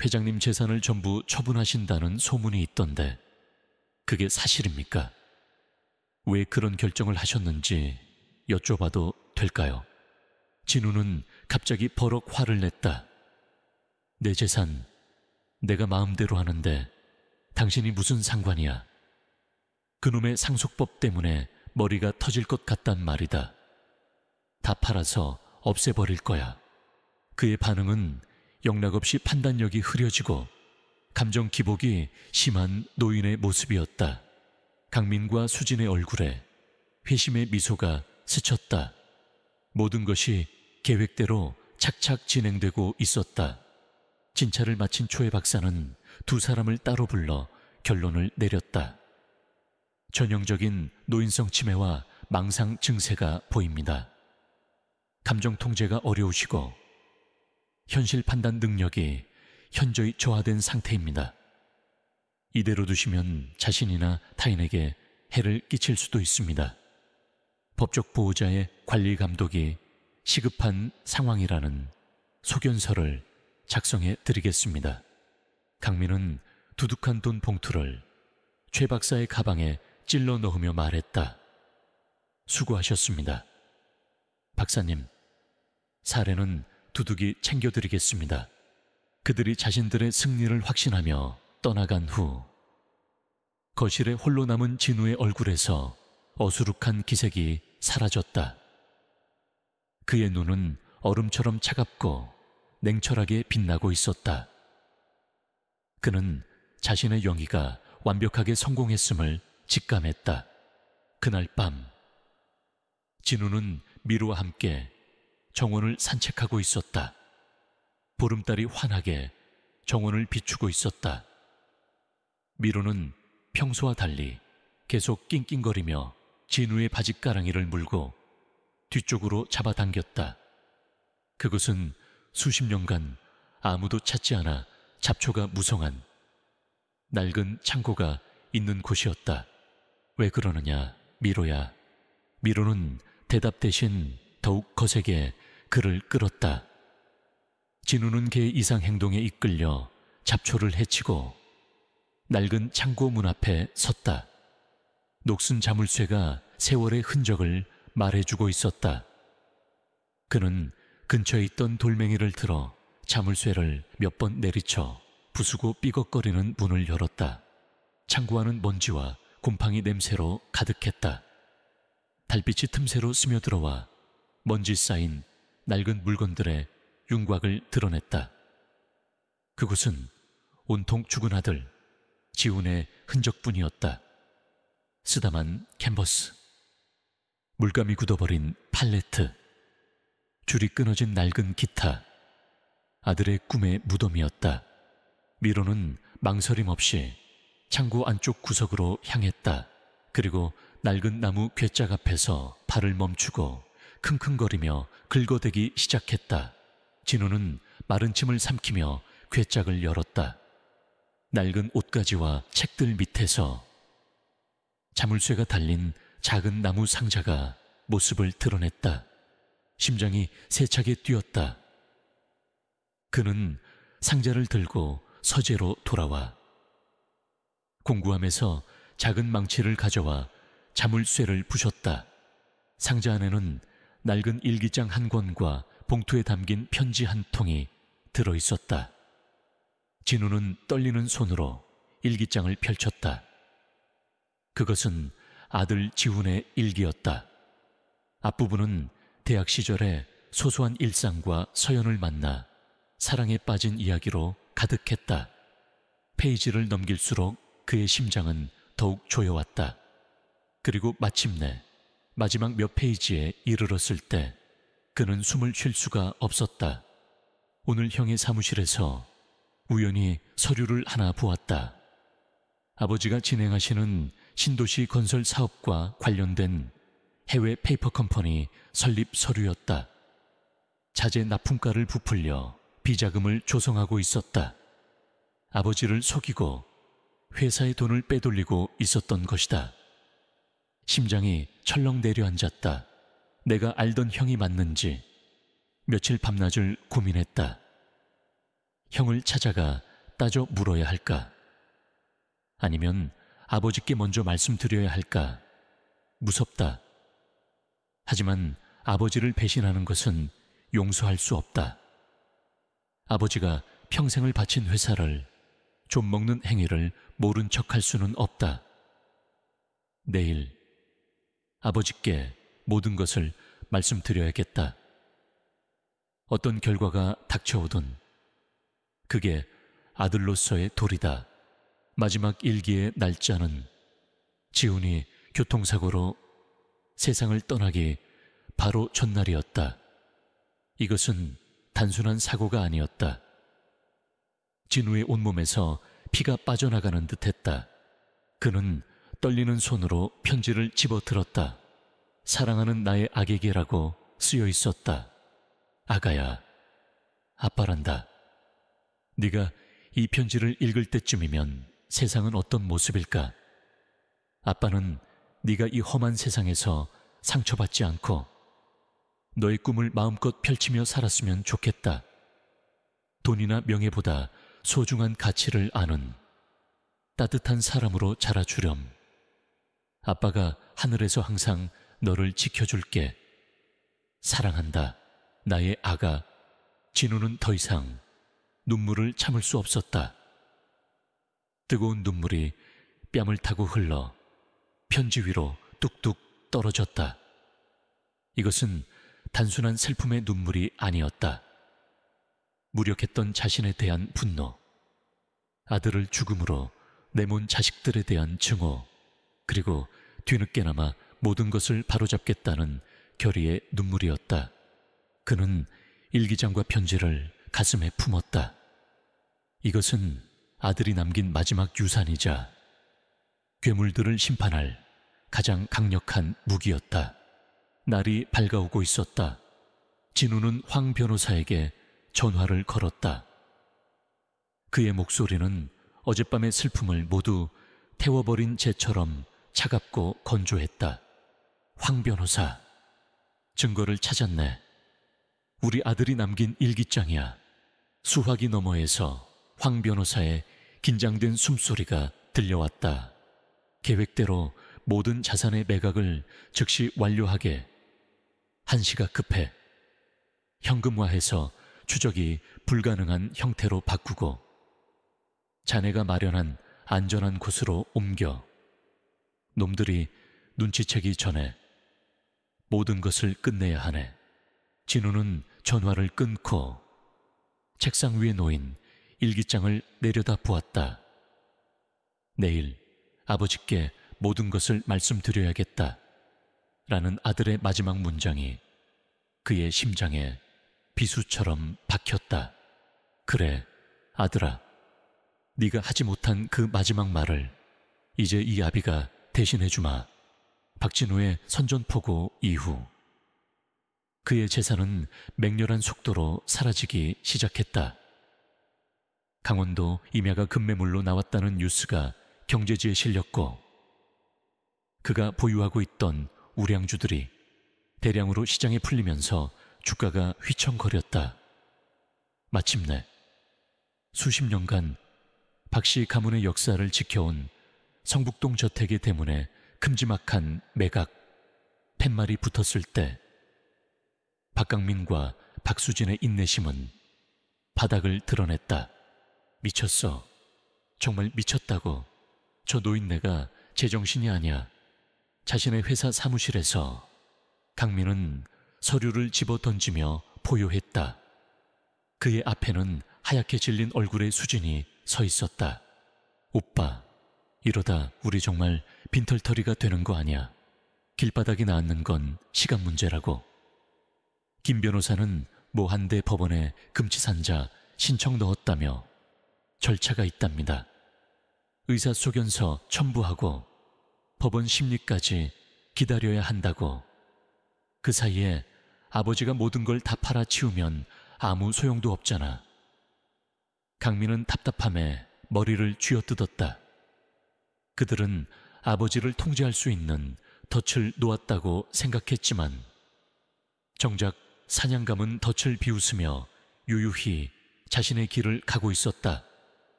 회장님 재산을 전부 처분하신다는 소문이 있던데 그게 사실입니까? 왜 그런 결정을 하셨는지 여쭤봐도 될까요? 진우는 갑자기 버럭 화를 냈다. 내 재산 내가 마음대로 하는데 당신이 무슨 상관이야? 그놈의 상속법 때문에 머리가 터질 것 같단 말이다. 다 팔아서 없애버릴 거야. 그의 반응은 영락없이 판단력이 흐려지고 감정 기복이 심한 노인의 모습이었다. 강민과 수진의 얼굴에 회심의 미소가 스쳤다. 모든 것이 계획대로 착착 진행되고 있었다. 진찰을 마친 초해 박사는 두 사람을 따로 불러 결론을 내렸다. 전형적인 노인성 치매와 망상 증세가 보입니다. 감정 통제가 어려우시고 현실 판단 능력이 현저히 저하된 상태입니다. 이대로 두시면 자신이나 타인에게 해를 끼칠 수도 있습니다. 법적 보호자의 관리 감독이 시급한 상황이라는 소견서를 작성해 드리겠습니다. 강민은 두둑한 돈 봉투를 최 박사의 가방에 찔러 넣으며 말했다. 수고하셨습니다. 박사님, 사례는 두둑이 챙겨드리겠습니다. 그들이 자신들의 승리를 확신하며 떠나간 후 거실에 홀로 남은 진우의 얼굴에서 어수룩한 기색이 사라졌다. 그의 눈은 얼음처럼 차갑고 냉철하게 빛나고 있었다. 그는 자신의 영의가 완벽하게 성공했음을 직감했다. 그날 밤 진우는 미루와 함께 정원을 산책하고 있었다. 보름달이 환하게 정원을 비추고 있었다. 미루는 평소와 달리 계속 낑낑거리며 진우의 바짓가랑이를 물고 뒤쪽으로 잡아당겼다. 그곳은 수십 년간 아무도 찾지 않아 잡초가 무성한 낡은 창고가 있는 곳이었다. 왜 그러느냐, 미로야. 미로는 대답 대신 더욱 거세게 그를 끌었다. 진우는 걔의 이상 행동에 이끌려 잡초를 헤치고 낡은 창고 문 앞에 섰다. 녹슨 자물쇠가 세월의 흔적을 말해주고 있었다. 그는 근처에 있던 돌멩이를 들어 자물쇠를 몇 번 내리쳐 부수고 삐걱거리는 문을 열었다. 창고 안은 먼지와 곰팡이 냄새로 가득했다. 달빛이 틈새로 스며들어와 먼지 쌓인 낡은 물건들의 윤곽을 드러냈다. 그곳은 온통 죽은 아들 지훈의 흔적뿐이었다. 쓰다만 캔버스, 물감이 굳어버린 팔레트, 줄이 끊어진 낡은 기타, 아들의 꿈의 무덤이었다. 미로는 망설임 없이 창고 안쪽 구석으로 향했다. 그리고 낡은 나무 괴짝 앞에서 발을 멈추고 킁킁거리며 긁어대기 시작했다. 진우는 마른 침을 삼키며 괴짝을 열었다. 낡은 옷가지와 책들 밑에서 자물쇠가 달린 작은 나무 상자가 모습을 드러냈다. 심장이 세차게 뛰었다. 그는 상자를 들고 서재로 돌아와 공구함에서 작은 망치를 가져와 자물쇠를 부셨다. 상자 안에는 낡은 일기장 한 권과 봉투에 담긴 편지 한 통이 들어있었다. 진우는 떨리는 손으로 일기장을 펼쳤다. 그것은 아들 지훈의 일기였다. 앞부분은 대학 시절의 소소한 일상과 서연을 만나 사랑에 빠진 이야기로 가득했다. 페이지를 넘길수록 그의 심장은 더욱 조여왔다. 그리고 마침내 마지막 몇 페이지에 이르렀을 때 그는 숨을 쉴 수가 없었다. 오늘 형의 사무실에서 우연히 서류를 하나 보았다. 아버지가 진행하시는 신도시 건설 사업과 관련된 해외 페이퍼 컴퍼니 설립 서류였다. 자재 납품가를 부풀려 비자금을 조성하고 있었다. 아버지를 속이고 회사의 돈을 빼돌리고 있었던 것이다. 심장이 철렁 내려앉았다. 내가 알던 형이 맞는지, 며칠 밤낮을 고민했다. 형을 찾아가 따져 물어야 할까? 아니면 아버지께 먼저 말씀드려야 할까? 무섭다. 하지만 아버지를 배신하는 것은 용서할 수 없다. 아버지가 평생을 바친 회사를, 좀 먹는 행위를 모른 척할 수는 없다. 내일 아버지께 모든 것을 말씀드려야겠다. 어떤 결과가 닥쳐오든 그게 아들로서의 도리다. 마지막 일기의 날짜는 지훈이 교통사고로 세상을 떠나기 바로 전날이었다. 이것은 단순한 사고가 아니었다. 진우의 온몸에서 피가 빠져나가는 듯했다. 그는 떨리는 손으로 편지를 집어들었다. 사랑하는 나의 아기게라고 쓰여 있었다. 아가야, 아빠란다. 네가 이 편지를 읽을 때쯤이면 세상은 어떤 모습일까? 아빠는 네가 이 험한 세상에서 상처받지 않고 너의 꿈을 마음껏 펼치며 살았으면 좋겠다. 돈이나 명예보다 소중한 가치를 아는 따뜻한 사람으로 자라주렴. 아빠가 하늘에서 항상 너를 지켜줄게. 사랑한다. 나의 아가. 진우는 더 이상 눈물을 참을 수 없었다. 뜨거운 눈물이 뺨을 타고 흘러 편지 위로 뚝뚝 떨어졌다. 이것은 단순한 슬픔의 눈물이 아니었다. 무력했던 자신에 대한 분노, 아들을 죽음으로 내몬 자식들에 대한 증오, 그리고 뒤늦게나마 모든 것을 바로잡겠다는 결의의 눈물이었다. 그는 일기장과 편지를 가슴에 품었다. 이것은 아들이 남긴 마지막 유산이자 괴물들을 심판할 가장 강력한 무기였다. 날이 밝아오고 있었다. 진우는 황 변호사에게 전화를 걸었다. 그의 목소리는 어젯밤의 슬픔을 모두 태워버린 재처럼 차갑고 건조했다. 황 변호사, 증거를 찾았네. 우리 아들이 남긴 일기장이야. 수화기 너머에서 황 변호사의 긴장된 숨소리가 들려왔다. 계획대로 모든 자산의 매각을 즉시 완료하게. 한시가 급해. 현금화해서 추적이 불가능한 형태로 바꾸고 자네가 마련한 안전한 곳으로 옮겨. 놈들이 눈치채기 전에 모든 것을 끝내야 하네. 진우는 전화를 끊고 책상 위에 놓인 일기장을 내려다 보았다. 내일 아버지께 모든 것을 말씀드려야겠다. 라는 아들의 마지막 문장이 그의 심장에 비수처럼 박혔다. 그래, 아들아. 네가 하지 못한 그 마지막 말을 이제 이 아비가 대신해주마. 박진우의 선전포고 이후 그의 재산은 맹렬한 속도로 사라지기 시작했다. 강원도 임야가 급매물로 나왔다는 뉴스가 경제지에 실렸고 그가 보유하고 있던 우량주들이 대량으로 시장에 풀리면서 주가가 휘청거렸다. 마침내 수십 년간 박씨 가문의 역사를 지켜온 성북동 저택의 대문에 큼지막한 매각 팻말이 붙었을 때 박강민과 박수진의 인내심은 바닥을 드러냈다. 미쳤어. 정말 미쳤다고. 저 노인네가 제정신이 아니야. 자신의 회사 사무실에서 강민은 서류를 집어 던지며 포효했다. 그의 앞에는 하얗게 질린 얼굴의 수진이 서 있었다. 오빠, 이러다 우리 정말 빈털터리가 되는 거 아니야. 길바닥이 나앉는 건 시간 문제라고. 김 변호사는 모 한 대 법원에 금치산자 신청 넣었다며 절차가 있답니다. 의사소견서 첨부하고 법원 심리까지 기다려야 한다고. 그 사이에 아버지가 모든 걸 다 팔아치우면 아무 소용도 없잖아. 강민은 답답함에 머리를 쥐어뜯었다. 그들은 아버지를 통제할 수 있는 덫을 놓았다고 생각했지만 정작 사냥감은 덫을 비웃으며 유유히 자신의 길을 가고 있었다.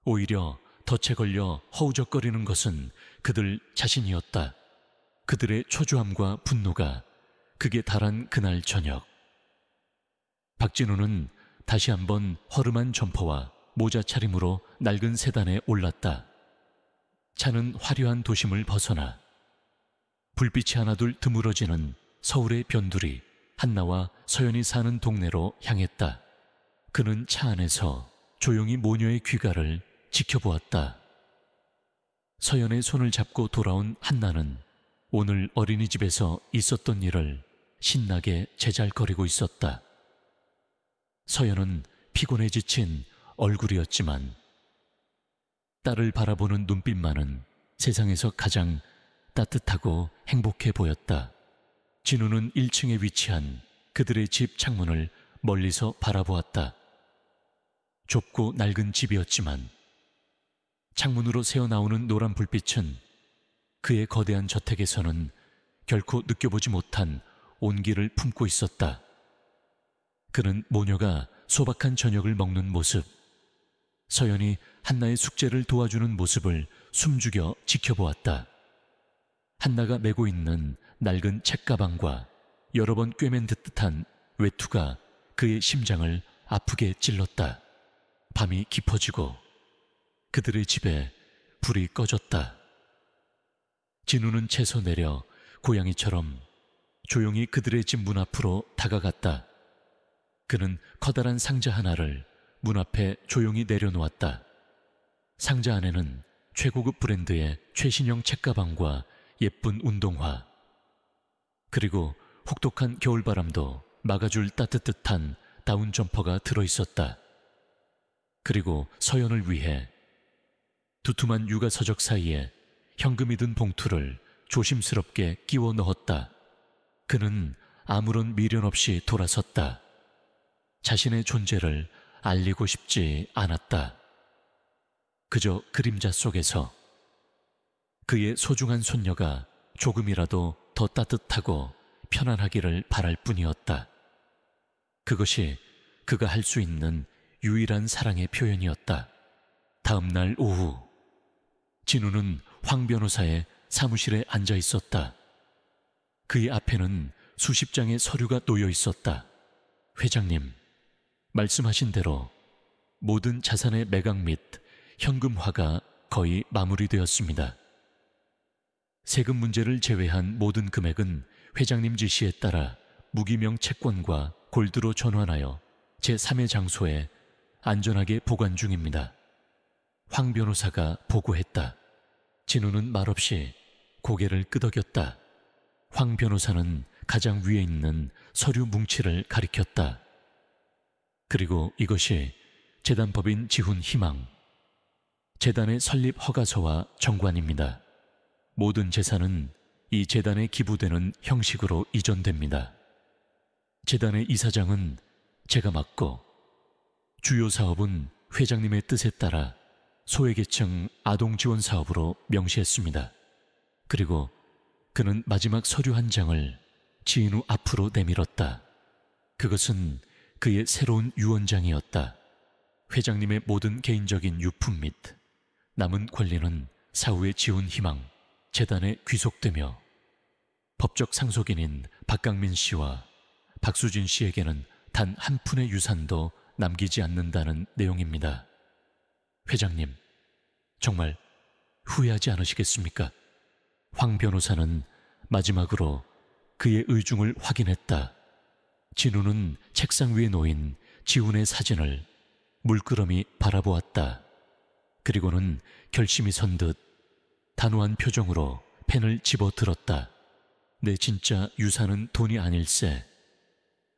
오히려 덫에 걸려 허우적거리는 것은 그들 자신이었다. 그들의 초조함과 분노가 극에 달한 그날 저녁, 박진우는 다시 한번 허름한 점퍼와 모자 차림으로 낡은 세단에 올랐다. 차는 화려한 도심을 벗어나 불빛이 하나둘 드물어지는 서울의 변두리 한나와 서연이 사는 동네로 향했다. 그는 차 안에서 조용히 모녀의 귀가를 지켜보았다. 서연의 손을 잡고 돌아온 한나는 오늘 어린이집에서 있었던 일을 신나게 제잘거리고 있었다. 서연은 피곤해 지친 얼굴이었지만 딸을 바라보는 눈빛만은 세상에서 가장 따뜻하고 행복해 보였다. 진우는 1층에 위치한 그들의 집 창문을 멀리서 바라보았다. 좁고 낡은 집이었지만 창문으로 새어나오는 노란 불빛은 그의 거대한 저택에서는 결코 느껴보지 못한 온기를 품고 있었다. 그는 모녀가 소박한 저녁을 먹는 모습, 서연이 한나의 숙제를 도와주는 모습을 숨죽여 지켜보았다. 한나가 메고 있는 낡은 책가방과 여러 번 꿰맨 듯한 외투가 그의 심장을 아프게 찔렀다. 밤이 깊어지고 그들의 집에 불이 꺼졌다. 진우는 채서 내려 고양이처럼 조용히 그들의 집 문 앞으로 다가갔다. 그는 커다란 상자 하나를 문 앞에 조용히 내려놓았다. 상자 안에는 최고급 브랜드의 최신형 책가방과 예쁜 운동화, 그리고 혹독한 겨울바람도 막아줄 따뜻한 다운 점퍼가 들어있었다. 그리고 서연을 위해 두툼한 육아 서적 사이에 현금이 든 봉투를 조심스럽게 끼워 넣었다. 그는 아무런 미련 없이 돌아섰다. 자신의 존재를 알리고 싶지 않았다. 그저 그림자 속에서 그의 소중한 손녀가 조금이라도 더 따뜻하고 편안하기를 바랄 뿐이었다. 그것이 그가 할 수 있는 유일한 사랑의 표현이었다. 다음 날 오후, 진우는 황 변호사의 사무실에 앉아 있었다. 그의 앞에는 수십 장의 서류가 놓여 있었다. 회장님, 말씀하신 대로 모든 자산의 매각 및 현금화가 거의 마무리되었습니다. 세금 문제를 제외한 모든 금액은 회장님 지시에 따라 무기명 채권과 골드로 전환하여 제3의 장소에 안전하게 보관 중입니다. 황 변호사가 보고했다. 진우는 말없이 고개를 끄덕였다. 황 변호사는 가장 위에 있는 서류 뭉치를 가리켰다. 그리고 이것이 재단법인 지훈 희망, 재단의 설립 허가서와 정관입니다. 모든 재산은 이 재단에 기부되는 형식으로 이전됩니다. 재단의 이사장은 제가 맡고 주요 사업은 회장님의 뜻에 따라 소외계층 아동지원 사업으로 명시했습니다. 그리고 그는 마지막 서류 한 장을 진우 앞으로 내밀었다. 그것은 그의 새로운 유언장이었다. 회장님의 모든 개인적인 유품 및 남은 권리는 사후에 지훈 희망 재단에 귀속되며 법적 상속인인 박강민 씨와 박수진 씨에게는 단 한 푼의 유산도 남기지 않는다는 내용입니다. 회장님, 정말 후회하지 않으시겠습니까? 황 변호사는 마지막으로 그의 의중을 확인했다. 진우는 책상 위에 놓인 지훈의 사진을 물끄러미 바라보았다. 그리고는 결심이 선 듯 단호한 표정으로 펜을 집어들었다. 내 진짜 유산은 돈이 아닐세.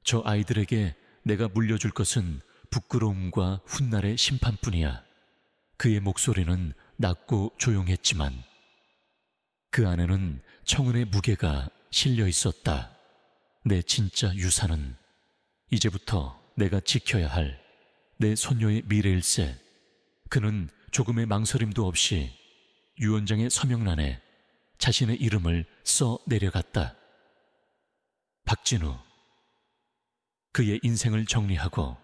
저 아이들에게 내가 물려줄 것은 부끄러움과 훗날의 심판뿐이야. 그의 목소리는 낮고 조용했지만 그 안에는 청운의 무게가 실려 있었다. 내 진짜 유산은 이제부터 내가 지켜야 할 내 손녀의 미래일세. 그는 조금의 망설임도 없이 유언장의 서명란에 자신의 이름을 써 내려갔다. 박진우, 그의 인생을 정리하고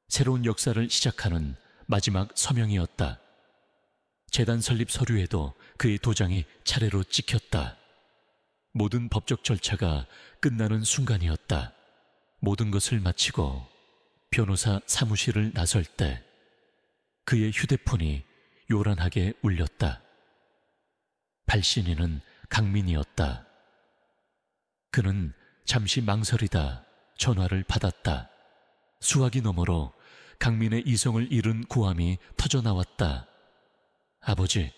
새로운 역사를 시작하는 마지막 서명이었다. 재단 설립 서류에도 그의 도장이 차례로 찍혔다. 모든 법적 절차가 끝나는 순간이었다. 모든 것을 마치고 변호사 사무실을 나설 때 그의 휴대폰이 요란하게 울렸다. 발신인은 강민이었다. 그는 잠시 망설이다 전화를 받았다. 수화기 너머로 강민의 이성을 잃은 고함이 터져나왔다. 아버지,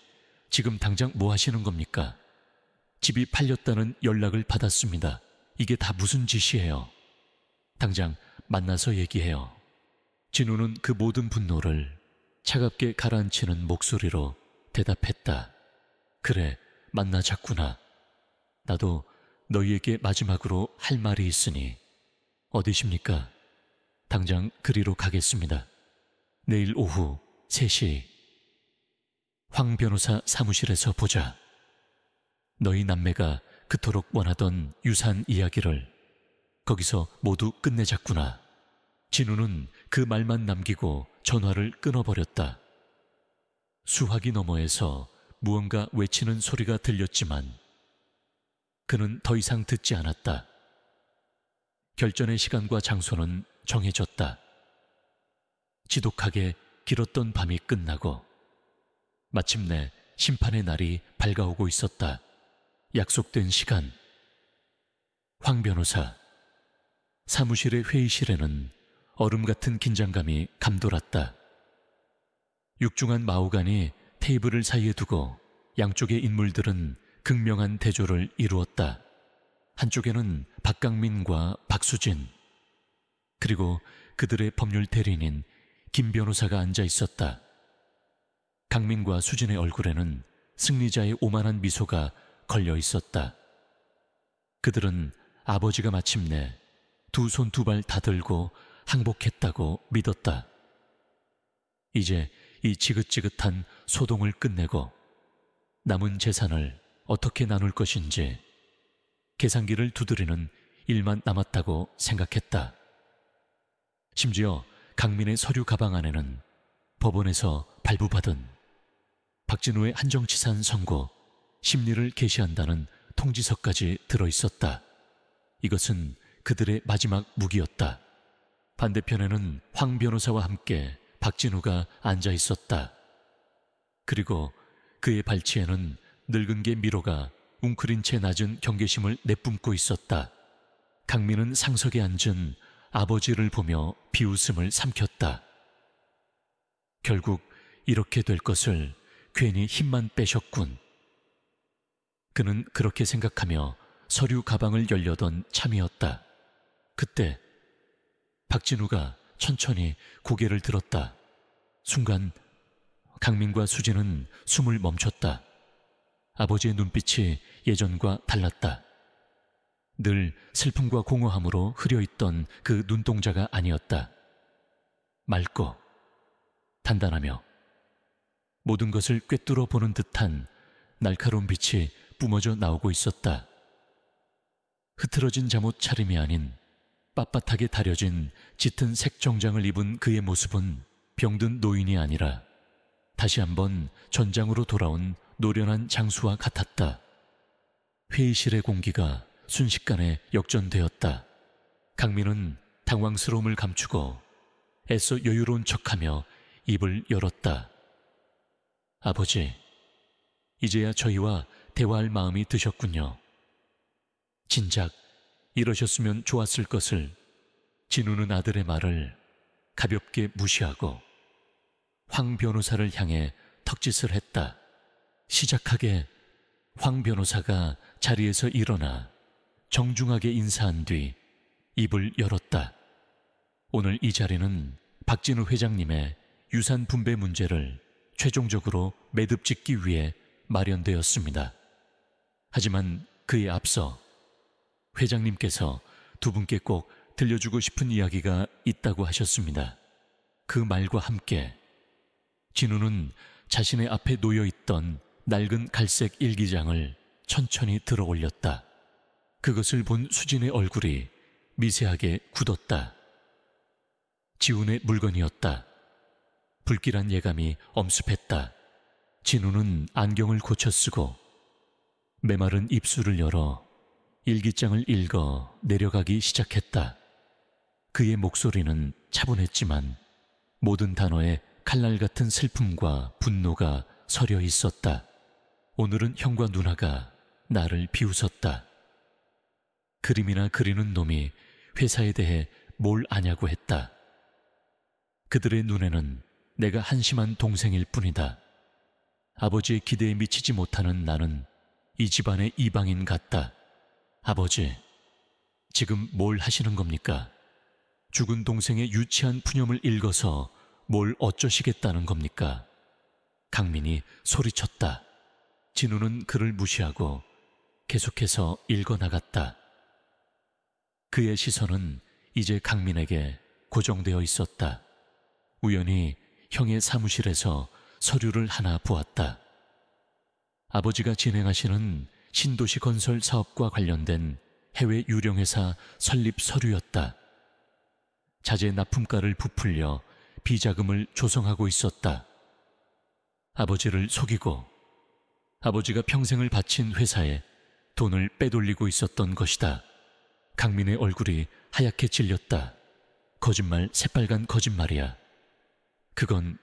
지금 당장 뭐 하시는 겁니까? 집이 팔렸다는 연락을 받았습니다. 이게 다 무슨 짓이에요? 당장 만나서 얘기해요. 진우는 그 모든 분노를 차갑게 가라앉히는 목소리로 대답했다. 그래, 만나자꾸나. 나도 너희에게 마지막으로 할 말이 있으니. 어디십니까? 당장 그리로 가겠습니다. 내일 오후 3시 황 변호사 사무실에서 보자. 너희 남매가 그토록 원하던 유산 이야기를 거기서 모두 끝내자꾸나. 진우는 그 말만 남기고 전화를 끊어버렸다. 수화기 너머에서 무언가 외치는 소리가 들렸지만 그는 더 이상 듣지 않았다. 결전의 시간과 장소는 정해졌다. 지독하게 길었던 밤이 끝나고 마침내 심판의 날이 밝아오고 있었다. 약속된 시간. 황 변호사. 사무실의 회의실에는 얼음 같은 긴장감이 감돌았다. 육중한 마호간이 테이블을 사이에 두고 양쪽의 인물들은 극명한 대조를 이루었다. 한쪽에는 박강민과 박수진, 그리고 그들의 법률 대리인인 김 변호사가 앉아 있었다. 강민과 수진의 얼굴에는 승리자의 오만한 미소가 걸려 있었다. 그들은 아버지가 마침내 두 손 두 발 다 들고 항복했다고 믿었다. 이제 이 지긋지긋한 소동을 끝내고 남은 재산을 어떻게 나눌 것인지 계산기를 두드리는 일만 남았다고 생각했다. 심지어 강민의 서류 가방 안에는 법원에서 발부받은 박진우의 한정치산 선고, 심리를 개시한다는 통지서까지 들어있었다. 이것은 그들의 마지막 무기였다. 반대편에는 황 변호사와 함께 박진우가 앉아 있었다. 그리고 그의 발치에는 늙은 개 미로가 웅크린 채 낮은 경계심을 내뿜고 있었다. 강민은 상석에 앉은 아버지를 보며 비웃음을 삼켰다. 결국 이렇게 될 것을 괜히 힘만 빼셨군. 그는 그렇게 생각하며 서류 가방을 열려던 참이었다. 그때 박진우가 천천히 고개를 들었다. 순간 강민과 수진은 숨을 멈췄다. 아버지의 눈빛이 예전과 달랐다. 늘 슬픔과 공허함으로 흐려있던 그 눈동자가 아니었다. 맑고 단단하며 모든 것을 꿰뚫어 보는 듯한 날카로운 빛이 뿜어져 나오고 있었다. 흐트러진 잠옷 차림이 아닌 빳빳하게 다려진 짙은 색 정장을 입은 그의 모습은 병든 노인이 아니라 다시 한번 전장으로 돌아온 노련한 장수와 같았다. 회의실의 공기가 순식간에 역전되었다. 강민은 당황스러움을 감추고 애써 여유로운 척하며 입을 열었다. 아버지, 이제야 저희와 대화할 마음이 드셨군요. 진작 이러셨으면 좋았을 것을. 진우는 아들의 말을 가볍게 무시하고 황 변호사를 향해 턱짓을 했다. 시작하게 황 변호사가 자리에서 일어나 정중하게 인사한 뒤 입을 열었다. 오늘 이 자리는 박진우 회장님의 유산 분배 문제를 최종적으로 매듭짓기 위해 마련되었습니다. 하지만 그에 앞서 회장님께서 두 분께 꼭 들려주고 싶은 이야기가 있다고 하셨습니다. 그 말과 함께 진우는 자신의 앞에 놓여있던 낡은 갈색 일기장을 천천히 들어 올렸다. 그것을 본 수진의 얼굴이 미세하게 굳었다. 지훈의 물건이었다. 불길한 예감이 엄습했다. 진우는 안경을 고쳐 쓰고 메마른 입술을 열어 일기장을 읽어 내려가기 시작했다. 그의 목소리는 차분했지만 모든 단어에 칼날 같은 슬픔과 분노가 서려 있었다. 오늘은 형과 누나가 나를 비웃었다. 그림이나 그리는 놈이 회사에 대해 뭘 아냐고 했다. 그들의 눈에는 내가 한심한 동생일 뿐이다. 아버지의 기대에 미치지 못하는 나는 이 집안의 이방인 같다. 아버지, 지금 뭘 하시는 겁니까? 죽은 동생의 유치한 푸념을 읽어서 뭘 어쩌시겠다는 겁니까? 강민이 소리쳤다. 진우는 그를 무시하고 계속해서 읽어나갔다. 그의 시선은 이제 강민에게 고정되어 있었다. 우연히 형의 사무실에서 서류를 하나 보았다. 아버지가 진행하시는 신도시 건설 사업과 관련된 해외 유령회사 설립 서류였다. 자재 납품가를 부풀려 비자금을 조성하고 있었다. 아버지를 속이고 아버지가 평생을 바친 회사에 돈을 빼돌리고 있었던 것이다. 강민의 얼굴이 하얗게 질렸다. 거짓말, 새빨간 거짓말이야. 그건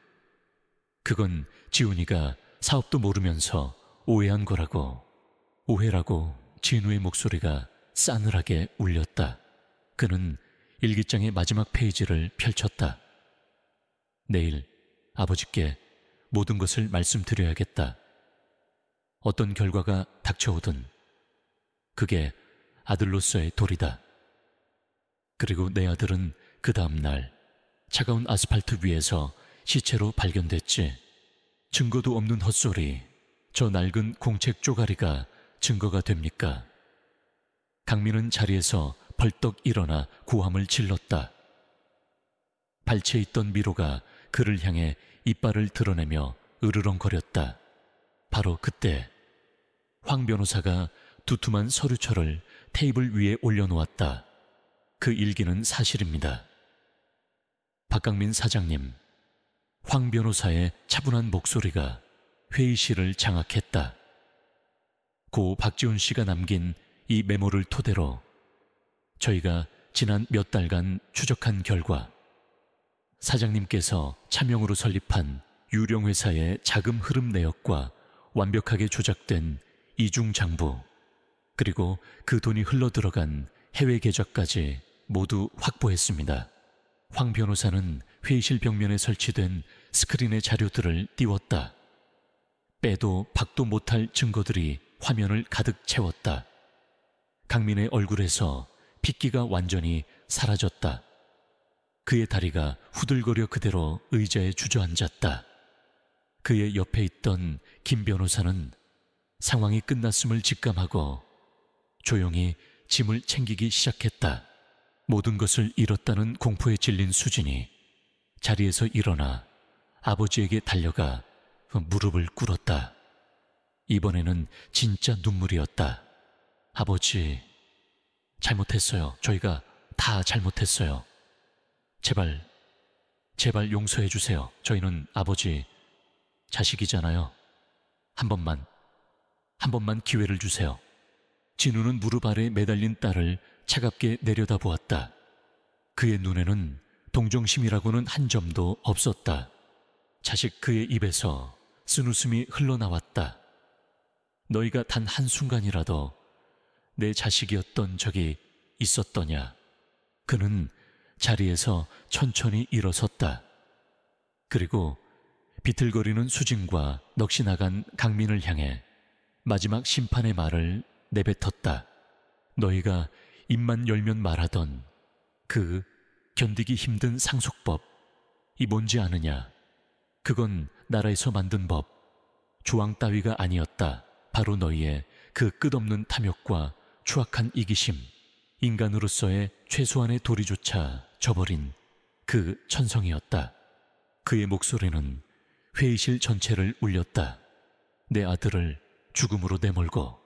지훈이가 사업도 모르면서 오해한 거라고. 오해라고. 진우의 목소리가 싸늘하게 울렸다. 그는 일기장의 마지막 페이지를 펼쳤다. 내일 아버지께 모든 것을 말씀드려야겠다. 어떤 결과가 닥쳐오든 그게 아들로서의 도리다. 그리고 내 아들은 그 다음 날 차가운 아스팔트 위에서 시체로 발견됐지. 증거도 없는 헛소리, 저 낡은 공책 쪼가리가 증거가 됩니까? 강민은 자리에서 벌떡 일어나 고함을 질렀다. 발치에 있던 미로가 그를 향해 이빨을 드러내며 으르렁거렸다. 바로 그때 황 변호사가 두툼한 서류철을 테이블 위에 올려놓았다. 그 일기는 사실입니다. 박강민 사장님, 황 변호사의 차분한 목소리가 회의실을 장악했다. 고 박지훈 씨가 남긴 이 메모를 토대로 저희가 지난 몇 달간 추적한 결과 사장님께서 차명으로 설립한 유령회사의 자금 흐름 내역과 완벽하게 조작된 이중장부, 그리고 그 돈이 흘러들어간 해외 계좌까지 모두 확보했습니다. 황 변호사는 회의실 벽면에 설치된 스크린의 자료들을 띄웠다. 빼도 박도 못할 증거들이 화면을 가득 채웠다. 강민의 얼굴에서 핏기가 완전히 사라졌다. 그의 다리가 후들거려 그대로 의자에 주저앉았다. 그의 옆에 있던 김 변호사는 상황이 끝났음을 직감하고 조용히 짐을 챙기기 시작했다. 모든 것을 잃었다는 공포에 질린 수진이 자리에서 일어나 아버지에게 달려가 무릎을 꿇었다. 이번에는 진짜 눈물이었다. 아버지, 잘못했어요. 저희가 다 잘못했어요. 제발 용서해 주세요. 저희는 아버지 자식이잖아요. 한 번만 기회를 주세요. 진우는 무릎 아래 매달린 딸을 차갑게 내려다보았다. 그의 눈에는 동정심이라고는 한 점도 없었다. 자식 그의 입에서 쓴웃음이 흘러나왔다. 너희가 단 한순간이라도 내 자식이었던 적이 있었더냐? 그는 자리에서 천천히 일어섰다. 그리고 비틀거리는 수진과 넋이 나간 강민을 향해 마지막 심판의 말을 내뱉었다. 너희가 입만 열면 말하던 그 견디기 힘든 상속법, 이 뭔지 아느냐? 그건 나라에서 만든 법, 조항 따위가 아니었다. 바로 너희의 그 끝없는 탐욕과 추악한 이기심, 인간으로서의 최소한의 도리조차 저버린 그 천성이었다. 그의 목소리는 회의실 전체를 울렸다. 내 아들을 죽음으로 내몰고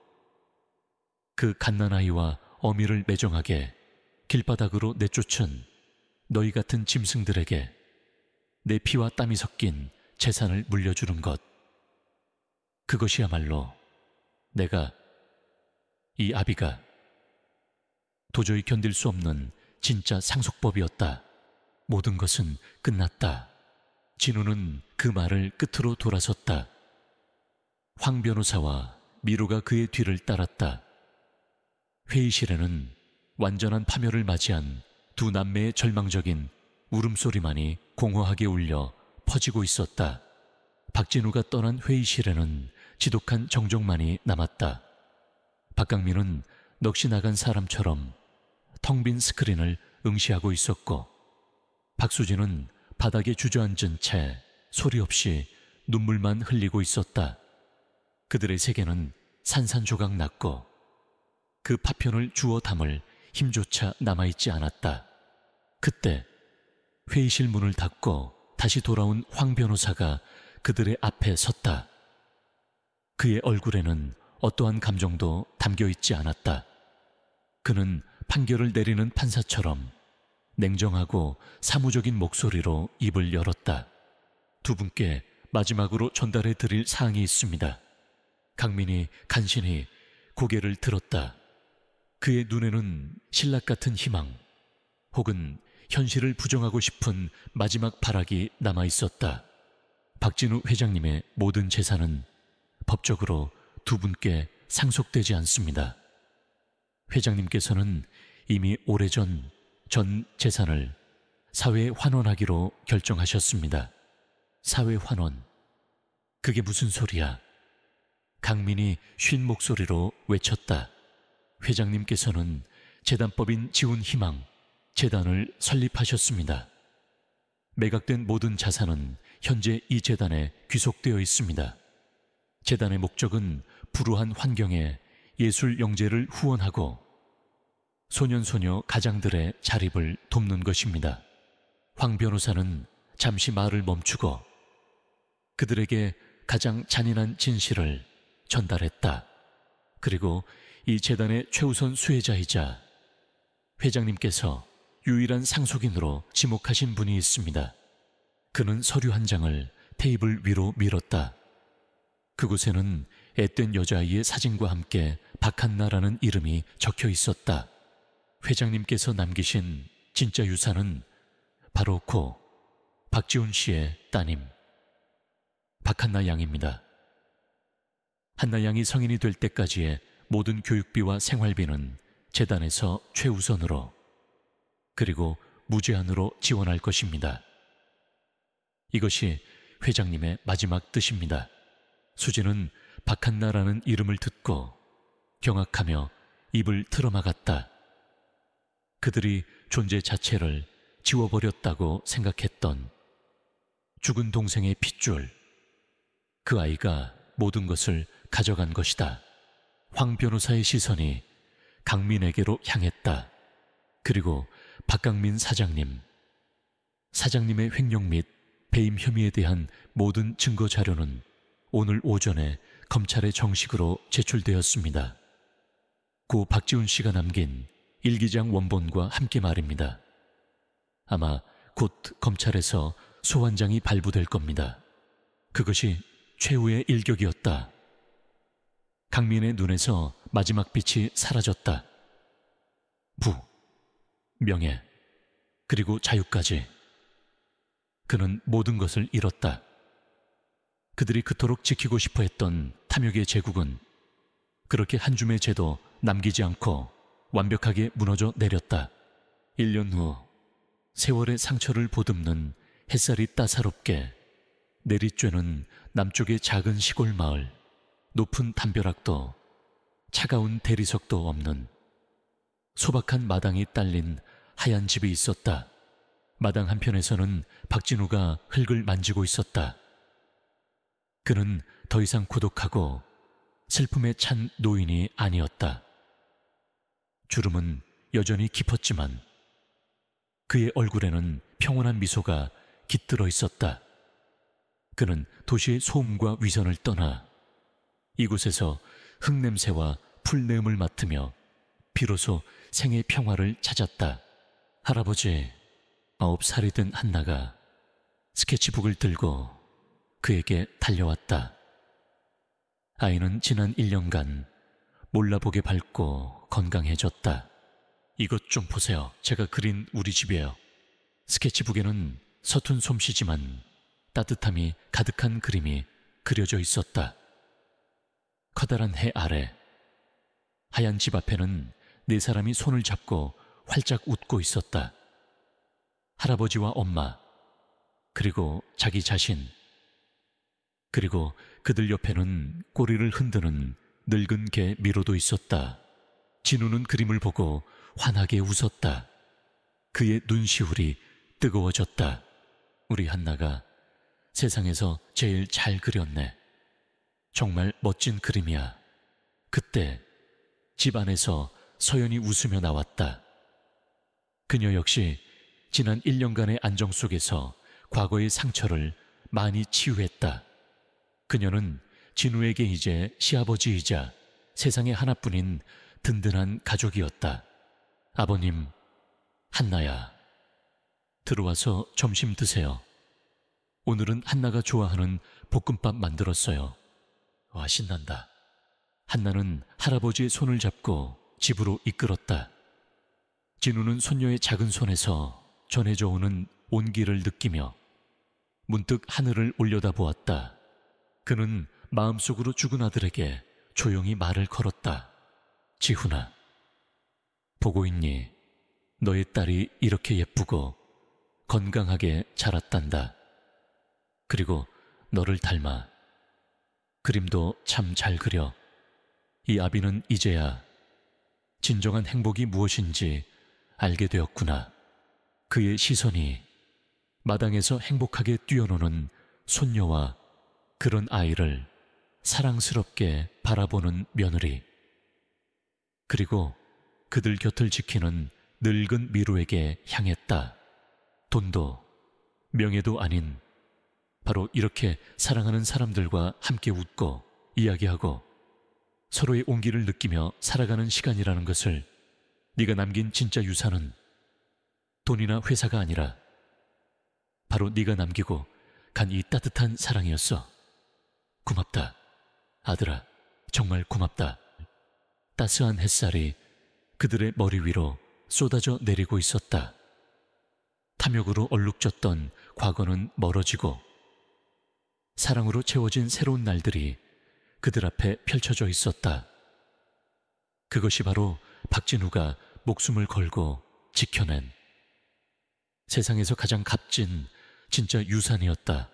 그 갓난아이와 어미를 매정하게 길바닥으로 내쫓은 너희 같은 짐승들에게 내 피와 땀이 섞인 재산을 물려주는 것. 그것이야말로 내가, 이 아비가 도저히 견딜 수 없는 진짜 상속법이었다. 모든 것은 끝났다. 진우는 그 말을 끝으로 돌아섰다. 황 변호사와 미로가 그의 뒤를 따랐다. 회의실에는 완전한 파멸을 맞이한 두 남매의 절망적인 울음소리만이 공허하게 울려 퍼지고 있었다. 박진우가 떠난 회의실에는 지독한 정적만이 남았다. 박강민은 넋이 나간 사람처럼 텅 빈 스크린을 응시하고 있었고, 박수진은 바닥에 주저앉은 채 소리 없이 눈물만 흘리고 있었다. 그들의 세계는 산산조각 났고 그 파편을 주워 담을 힘조차 남아있지 않았다. 그때 회의실 문을 닫고 다시 돌아온 황 변호사가 그들의 앞에 섰다. 그의 얼굴에는 어떠한 감정도 담겨있지 않았다. 그는 판결을 내리는 판사처럼 냉정하고 사무적인 목소리로 입을 열었다. 두 분께 마지막으로 전달해 드릴 사항이 있습니다. 강민이 간신히 고개를 들었다. 그의 눈에는 신락 같은 희망 혹은 현실을 부정하고 싶은 마지막 발악이 남아 있었다. 박진우 회장님의 모든 재산은 법적으로 두 분께 상속되지 않습니다. 회장님께서는 이미 오래전 전 재산을 사회에 환원하기로 결정하셨습니다. 사회 환원? 그게 무슨 소리야? 강민이 쉰 목소리로 외쳤다. 회장님께서는 재단법인 지훈희망 재단을 설립하셨습니다. 매각된 모든 자산은 현재 이 재단에 귀속되어 있습니다. 재단의 목적은 불우한 환경에 예술 영재를 후원하고 소년소녀 가장들의 자립을 돕는 것입니다. 황 변호사는 잠시 말을 멈추고 그들에게 가장 잔인한 진실을 전달했다. 그리고 이 재단의 최우선 수혜자이자 회장님께서 유일한 상속인으로 지목하신 분이 있습니다. 그는 서류 한 장을 테이블 위로 밀었다. 그곳에는 앳된 여자아이의 사진과 함께 박한나라는 이름이 적혀 있었다. 회장님께서 남기신 진짜 유산은 바로 고 박지훈 씨의 따님 박한나 양입니다. 한나 양이 성인이 될 때까지의 모든 교육비와 생활비는 재단에서 최우선으로 그리고 무제한으로 지원할 것입니다. 이것이 회장님의 마지막 뜻입니다. 수지는 박한나라는 이름을 듣고 경악하며 입을 틀어막았다. 그들이 존재 자체를 지워버렸다고 생각했던 죽은 동생의 핏줄, 그 아이가 모든 것을 가져간 것이다. 황 변호사의 시선이 강민에게로 향했다. 그리고 박강민 사장님의 횡령 및 배임 혐의에 대한 모든 증거 자료는 오늘 오전에 검찰에 정식으로 제출되었습니다. 고 박지훈 씨가 남긴 일기장 원본과 함께 말입니다. 아마 곧 검찰에서 소환장이 발부될 겁니다. 그것이 최후의 일격이었다. 강민의 눈에서 마지막 빛이 사라졌다. 부, 명예, 그리고 자유까지. 그는 모든 것을 잃었다. 그들이 그토록 지키고 싶어 했던 탐욕의 제국은 그렇게 한 줌의 죄도 남기지 않고 완벽하게 무너져 내렸다. 1년 후 세월의 상처를 보듬는 햇살이 따사롭게 내리쬐는 남쪽의 작은 시골 마을, 높은 담벼락도 차가운 대리석도 없는 소박한 마당이 딸린 하얀 집이 있었다. 마당 한편에서는 박진우가 흙을 만지고 있었다. 그는 더 이상 고독하고 슬픔에 찬 노인이 아니었다. 주름은 여전히 깊었지만 그의 얼굴에는 평온한 미소가 깃들어 있었다. 그는 도시의 소음과 위선을 떠나 이곳에서 흙냄새와 풀내음을 맡으며 비로소 생의 평화를 찾았다. 할아버지, 9살이 된 한나가 스케치북을 들고 그에게 달려왔다. 아이는 지난 1년간 몰라보게 밝고 건강해졌다. 이것 좀 보세요. 제가 그린 우리 집이에요. 스케치북에는 서툰 솜씨지만 따뜻함이 가득한 그림이 그려져 있었다. 커다란 해 아래 하얀 집 앞에는 4사람이 손을 잡고 활짝 웃고 있었다. 할아버지와 엄마, 그리고 자기 자신, 그리고 그들 옆에는 꼬리를 흔드는 늙은 개 미로도 있었다. 진우는 그림을 보고 환하게 웃었다. 그의 눈시울이 뜨거워졌다. 우리 한나가 세상에서 제일 잘 그렸네. 정말 멋진 그림이야. 그때 집 안에서 서연이 웃으며 나왔다. 그녀 역시 지난 1년간의 안정 속에서 과거의 상처를 많이 치유했다. 그녀는 진우에게 이제 시아버지이자 세상에 하나뿐인 든든한 가족이었다. 아버님, 한나야, 들어와서 점심 드세요. 오늘은 한나가 좋아하는 볶음밥 만들었어요. 와, 신난다. 한나는 할아버지의 손을 잡고 집으로 이끌었다. 진우는 손녀의 작은 손에서 전해져 오는 온기를 느끼며 문득 하늘을 올려다보았다. 그는 마음속으로 죽은 아들에게 조용히 말을 걸었다. 지훈아, 보고 있니? 너의 딸이 이렇게 예쁘고 건강하게 자랐단다. 그리고 너를 닮아. 그림도 참 잘 그려. 이 아비는 이제야 진정한 행복이 무엇인지 알게 되었구나. 그의 시선이 마당에서 행복하게 뛰어노는 손녀와 그런 아이를 사랑스럽게 바라보는 며느리, 그리고 그들 곁을 지키는 늙은 미로에게 향했다. 돈도 명예도 아닌 바로 이렇게 사랑하는 사람들과 함께 웃고 이야기하고 서로의 온기를 느끼며 살아가는 시간이라는 것을, 네가 남긴 진짜 유산은 돈이나 회사가 아니라 바로 네가 남기고 간 이 따뜻한 사랑이었어. 고맙다. 아들아, 정말 고맙다. 따스한 햇살이 그들의 머리 위로 쏟아져 내리고 있었다. 탐욕으로 얼룩졌던 과거는 멀어지고 사랑으로 채워진 새로운 날들이 그들 앞에 펼쳐져 있었다. 그것이 바로 박진우가 목숨을 걸고 지켜낸 세상에서 가장 값진 진짜 유산이었다.